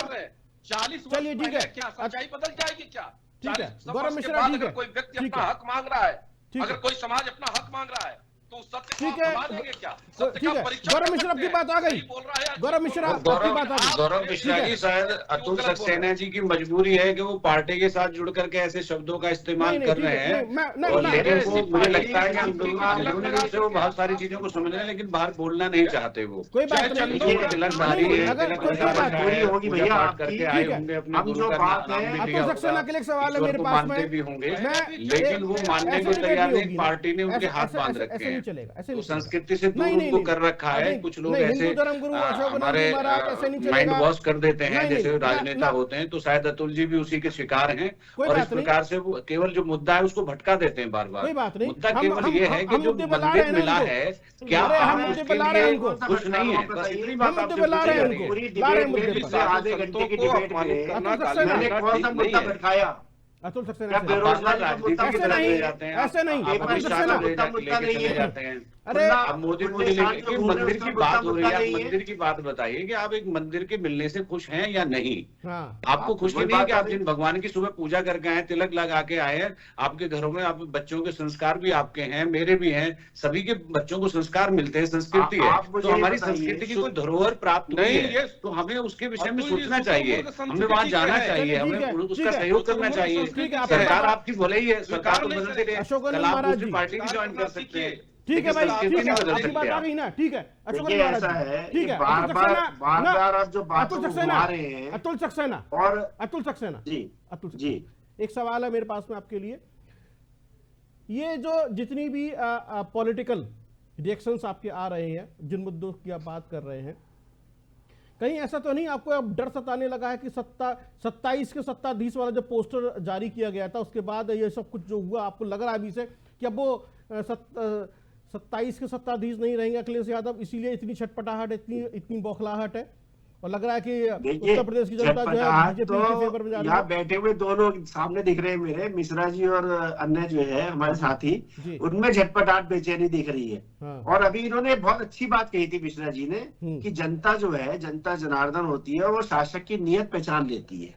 40 चलिए ठीक है, क्या सच्चाई बदल जाएगी क्या? ठीक है, 40 गौरव वर्ष के मिश्रा बाद ठीक अगर है, कोई व्यक्ति ठीक अपना है, हक मांग रहा है, ठीक अगर है। कोई समाज अपना हक मांग रहा है तो उस सत्य को ठीक है, आप दबा देंगे क्या? तो सत्य ठीक का है, परीक्षण गौरव कर मिश्रा सकते की बात आ हैं। गई। सही बोल रहा है या गौरव झूठ मिश्रा बोल रहा है? आपकी बात आ गई। गौरव ठीक मिश्रा है। जी, शायद अतुल सक्सेना जी की मजबूरी है कि वो पार्टी के साथ जुड़ करके ऐसे शब्दों का इस्तेमाल नहीं, कर ठीक रहे है, हैं। नहीं, मैं- और मैं- लेकिन वो मैं- मुझे लगता है कि मैं- अंदरूनी रूप से वो बहुत सारी चीजों को समझ रहे हैं, लेकिन बाहर बोलना नहीं चाहते वो। कोई बात चाहे नहीं। चंदों का तिलकधारी नहीं, है, अगर तिलक कोई लगा बात रखा पूरी है, होगी पूजा भैया पाठ आपकी। करके ठीक आए है। होंगे, अपने अब गुरु जो का बात नाम है, भी अतुल लिया सक्सेना होगा, के लिए एक सवाल है ईश्वर मेरे को पास मानते में। भी होंगे, मैं- लेकिन वो मानने ऐसे को डिबेट तैयार नहीं नहीं। होगी ना। पार्टी ने उनके हाथ बांध ऐसे रखे नहीं हैं। चलेगा, ऐसे तो नहीं चलेगा। संस्कृति से दूर नहीं, नहीं, उनको नहीं, कर रखा है। नहीं, कुछ लोग नहीं, ऐसे हिंदू धर्म गुरु अशोकानंद हमारे जी महाराज ऐसे नहीं माइंड चलेगा। वॉश कर देते हैं, नहीं, जैसे नहीं, राजनेता ना- होते हैं। तो शायद अतुल जी भी उसी के शिकार हैं कोई और इस बात नहीं। प्रकार से वो केवल जो मुद्दा है उसको भटका देते हैं बार बार। कोई बात नहीं। मुद्दा हम- केवल हम- ये है कि हम जो मुद्दे पे ला मंदिर रहे हैं मिला उनको। है, क्या अरे हम आप मुद्दे उसके पे ला रहे हैं लिए उनको। खुश नहीं है? बस इतनी बात हम मुद्दे आपसे पे ला रहे हैं पूछी जा उनको। रही है। ला रहे हैं मुद्दे पूरी पे। डिबेट में आधे घंटे की डिबेट में मैंने कौन सा मुद्दा भटकाया? अतुल सक्सेना क्या से- बेरोजगारी का राजनीति मुद्दा की ऐसे तरफ नहीं, ले जाते हैं, ऐसे नहीं, आप अतुल अमित शाह सक्सेना। को लेके चले जाते हैं। अरे अब मोदी लेके मंदिर की बात हो रही है, आप मंदिर की बात बताइए कि आप एक मंदिर के मिलने से खुश हैं या नहीं? हाँ, आपको खुशी नहीं है कि आप जिन भगवान की सुबह पूजा करके आए, तिलक लगा के आए हैं, आपके घरों में आप बच्चों के संस्कार भी आपके हैं, मेरे भी हैं, सभी के बच्चों को संस्कार मिलते हैं, संस्कृति है। आप मुझे तो हमारी बताइए, संस्कृति की कोई धरोहर प्राप्त हुई नहीं, है, ये- तो हमें उसके विषय में अतुल जी, सोचना इसको चाहिए, बोल के हमें वहां संस्कृति जाना क्या है? चाहिए, चलिए, ठीक है, हमें ठीक उसका है। सहयोग करना तो चाहिए। ठीक है, आप- सरकार आपकी भले ही है, सरकार तो नहीं बदलते रहे, अशोकानंद कल आप महाराज दूसरी जी। पार्टी भी ज्वाइन कर सकते हैं। ठीक है भाई, लेकिन ठीक है, संस्कृति नहीं आपकी बदल बात सकते आ आप। गई ना। ठीक है, अशोक देखिए महाराज ऐसा जी। है ठीक कि है, बार अतुल बार सक्सेना ना- आप जो बातों अतुल को सक्सेना, घुमा रहे हैं अतुल सक्सेना, और अतुल सक्सेना, जी अतुल जी सक्सेना। एक सवाल है मेरे पास में आपके लिए। ये जो जितनी भी पॉलिटिकल रिएक्शंस आपके आ रहे हैं, जिन मुद्दों की आप बात कर रहे हैं, कहीं ऐसा तो नहीं आपको अब डर सताने लगा है कि 27 के सत्ताधीश वाला जो पोस्टर जारी किया गया था उसके बाद ये सब कुछ जो हुआ, आपको लग रहा है अभी से कि अब वो 27 के सत्ताधीश नहीं रहेंगे अखिलेश यादव, इसीलिए इतनी छटपटाहट, इतनी बौखलाहट है? और लग रहा है कि देखिए, उत्तर प्रदेश की जनता जो है झटपटाहट बीजेपी के फेवर में जा तो रही यहाँ है। बैठे हुए दो लोग सामने दिख रहे हैं मेरे, मिश्रा जी और अन्य जो है हमारे साथी, जी। उनमें झटपटाहट बेचैनी दिख रही है। हाँ। और अभी इन्होंने बहुत अच्छी बात कही थी मिश्रा जी ने कि जनता जो है, जनता जनार्दन होती है, वो शासक की नीयत पहचान लेती है,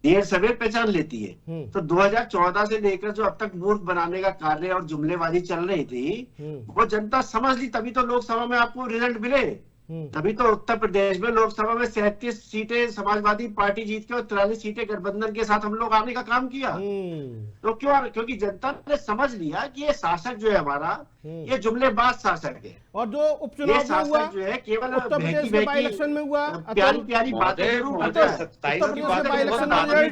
देर सवेर पहचान लेती है। तो 2014 से लेकर जो अब तक मूर्ख बनाने का कार्य और जुमलेबाजी चल रही थी, वो जनता समझ ली, तभी तो लोकसभा में आपको रिजल्ट मिले। तभी तो उत्तर प्रदेश में लोकसभा में 37 सीटें समाजवादी पार्टी जीत के और 43 सीटें गठबंधन के साथ हम लोग आने का काम किया। तो क्योंकि जनता ने समझ लिया कि ये शासक जो है हमारा, ये जुमलेबाज शासक है। और जो उपचुनाव ये में हुआ शासक जो है केवल उत्तर प्रदेश के बाई इलेक्शन में हुआ, प्यारी प्यारी बातें जरूर करता है। 27 की बात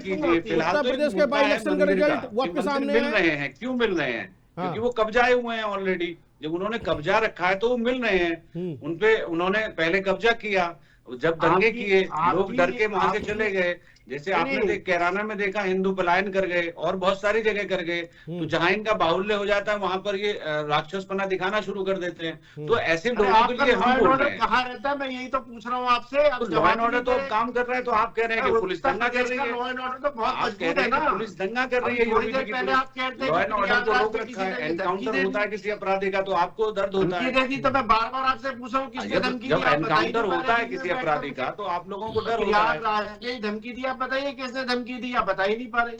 कीजिए, फिलहाल उत्तर प्रदेश के बाई इलेक्शन का रिजल्ट वो आपके सामने मिल रहे हैं। क्यों मिल रहे हैं? क्योंकि वो कब्जाए हुए हैं ऑलरेडी। जब उन्होंने कब्जा रखा है तो वो मिल रहे हैं। उनपे उन्होंने पहले कब्जा किया, जब दंगे किए, लोग डर के वहां से चले गए। जैसे आपने कैराना में देखा, हिंदू पलायन कर गए और बहुत सारी जगह कर गए। तो जहां इनका बाहुल्य हो जाता है वहां पर ये राक्षसपना दिखाना शुरू कर देते हैं। तो ऐसे लोगों के लिए हम बोल रहे हैं। कहाँ रहता है, मैं यही तो पूछ रहा हूँ आपसे। तो लॉ एंड ऑर्डर तो अब काम कर रहे हैं, तो आप कह रहे हैं कि पुलिस दंगा कर रही है। लॉ एंड ऑर्डर तो बहुत आप कह मजबूत रहे है हैं कि ना। पुलिस दंगा कर रही है। थोड़ी देर पहले आप कहते हैं लॉ एंड ऑर्डर को रोक किसी रखा है। ने एनकाउंटर धमकी होता है किसी अपराधी का तो आपको दर्द होता है। धमकी दे दी तो मैं बार बार आपसे पूछ रहा हूँ किसने धमकी दी, जब आप बताइए। एनकाउंटर होता है किसी अपराधी का तो आप लोगों को डर होता है। राष्ट्रीय धमकी दी, आप बताइए किसने धमकी दी, आप बता ही नहीं पा रहे।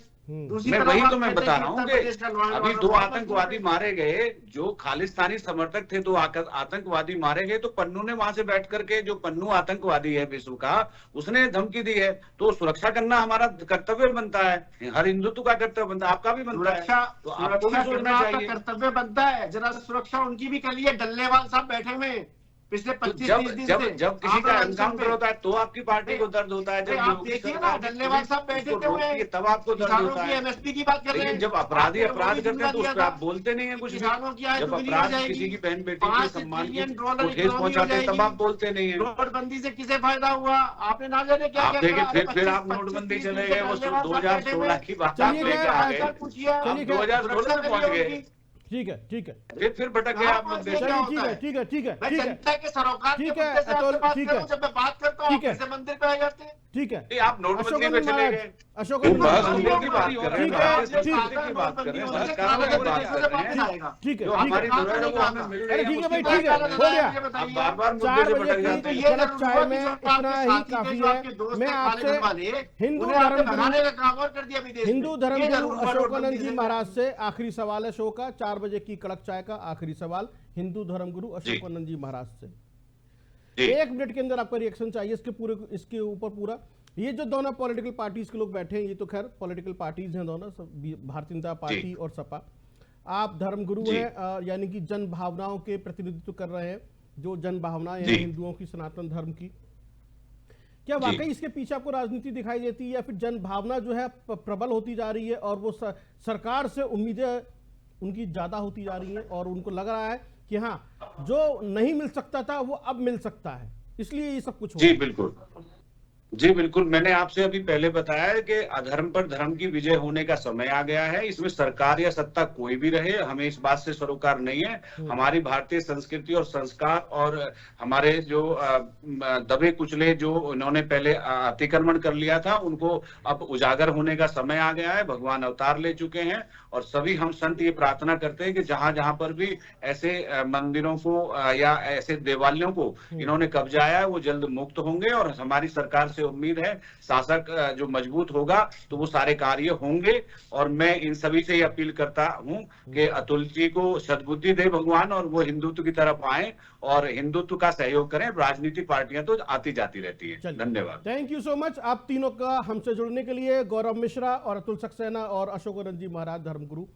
दूसरी मैं तरफ वही आप तो मैं कहते बता हैं रहा हूँ उत्तर कि प्रदेश का law and अभी order 2 बहुत आतंकवादी मारे गए, जो खालिस्तानी समर्थक थे, 2 आतंकवादी मारे गए। तो पन्नू ने वहां से बैठ करके, जो पन्नू आतंकवादी है विश्व का, उसने धमकी दी है। तो सुरक्षा करना हमारा कर्तव्य बनता है, हर हिंदुत्व का कर्तव्य बनता है, आपका भी बनता है। तो आपको भी सोचना चाहिए। कर्तव्य बनता है, जरा सुरक्षा उनकी भी करिए। डल्लेवाल साहब बैठे हुए पिछले 25-30 दिन से। जब किसी का एनकाउंटर होता है तो आपकी पार्टी को दर्द होता है। जब आप देखिए ना, डल्लेवाल साहब बैठे हुए तब आपको दर्द होता है। एमएसपी की बात कर रहे हैं। लेकिन जब अपराधी अपराध करते हैं तो उस पर आप बोलते नहीं है कुछ भी। जब अपराध किसी की बहन बेटी के सम्मान की ठेस पहुंचाते हैं तब आप बोलते नहीं है। नोटबंदी से किसे फायदा हुआ, आपने ना जाने क्या आप देखिए, फिर आप नोटबंदी चले गए, वो 2016 की बात आप लेके आ गए, आप 2016 में पहुंच गए। ठीक है, ठीक है, फिर भटक गए आप मंदिर। चलिए ठीक है, ठीक है, ठीक है, मैं ठीक है, जनता के सरोकार के ठीक है, मुद्दे से आपसे बात ठीक कर है, रहा हूं। जब मैं बात करता हूं, ठीक है, आप कैसे मंदिर पे आ जाते हैं। ठीक है। नहीं, आप नोटबंदी पे चले गए। अशोक मंदिर की बात कर रहे हैं, ठीक है, की बात कर रहे हैं, संस्कारों की बात कर रहे हैं। ठीक है, जो हमारी जरूरत है वो हमें मिल रही अरे है। ठीक है भाई, ठीक है, हो गया। आप बार-बार मुद्दे 4 से बजे भटक जाते की हैं। कड़क चाय में इतना ही काफी है। मैं आपसे हिंदू धर्म गुरु अशोकानंद जी महाराज से आखिरी सवाल है शो का। 4 बजे की कड़क चाय का आखिरी सवाल हिंदू धर्म गुरु अशोकानंद जी महाराज से। 1 मिनट के अंदर आपका रिएक्शन चाहिए इसके ऊपर पूरा। ये जो दोनों पॉलिटिकल पार्टीज के लोग बैठे हैं, ये तो खैर पॉलिटिकल पार्टीज हैं दोनों, भारतीय जनता पार्टी और सपा। आप धर्मगुरु हैं, यानी कि जन भावनाओं के प्रतिनिधित्व कर रहे हैं, जो जन भावनाएं हैं हिंदुओं की, सनातन धर्म की। क्या वाकई इसके पीछे आपको राजनीति दिखाई देती है, या फिर जन भावना जो है प्रबल होती जा रही है और वो सरकार से उम्मीदें उनकी ज्यादा होती जा रही हैं और उनको लग रहा है कि हाँ, जो नहीं मिल सकता था वो अब मिल सकता है, इसलिए ये सब कुछ हो जी बिल्कुल, जी बिल्कुल। मैंने आपसे अभी पहले बताया है कि अधर्म पर धर्म की विजय होने का समय आ गया है। इसमें सरकार या सत्ता कोई भी रहे, हमें इस बात से सरोकार नहीं है। हमारी भारतीय संस्कृति और संस्कार और हमारे जो दबे कुचले जो उन्होंने पहले अतिक्रमण कर लिया था, उनको अब उजागर होने का समय आ गया है। भगवान अवतार ले चुके हैं और सभी हम संत ये प्रार्थना करते हैं कि जहां जहां पर भी ऐसे मंदिरों को या ऐसे देवालयों को इन्होंने कब्जाया है, वो जल्द मुक्त होंगे। और हमारी सरकार से उम्मीद है, शासक जो मजबूत होगा तो वो सारे कार्य होंगे। और मैं इन सभी से अपील करता हूं कि अतुल जी को सद्बुद्धि दे भगवान और वो हिंदुत्व की तरफ आए और हिंदुत्व का सहयोग करें। राजनीतिक पार्टियां तो आती जाती रहती है। धन्यवाद, थैंक यू सो मच आप तीनों का हमसे जुड़ने के लिए, गौरव मिश्रा और अतुल सक्सेना और अशोकानंद जी महाराज धर्मगुरु।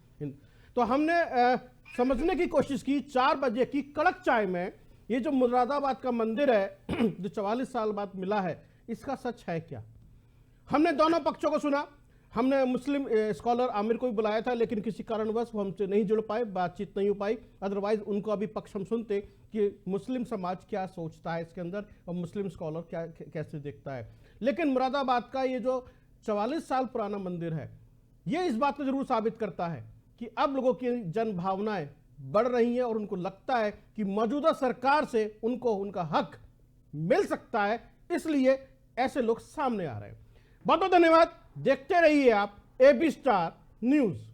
तो हमने समझने की कोशिश की 4 बजे की कड़क चाय में, ये जो मुरादाबाद का मंदिर है जो 44 साल बाद मिला है, इसका सच है क्या। हमने दोनों पक्षों को सुना। हमने मुस्लिम स्कॉलर आमिर को भी बुलाया था, लेकिन किसी कारणवश वो हमसे नहीं जुड़ पाए, बातचीत नहीं हो पाई। अदरवाइज उनको अभी पक्ष हम सुनते कि मुस्लिम समाज क्या सोचता है इसके अंदर और मुस्लिम स्कॉलर क्या कैसे देखता है। लेकिन मुरादाबाद का ये जो 44 साल पुराना मंदिर है, ये इस बात को जरूर साबित करता है कि अब लोगों की जन भावनाएं बढ़ रही हैं और उनको लगता है कि मौजूदा सरकार से उनको उनका हक मिल सकता है, इसलिए ऐसे लोग सामने आ रहे हैं। बहुत बहुत धन्यवाद। देखते रहिए आप एबी स्टार न्यूज।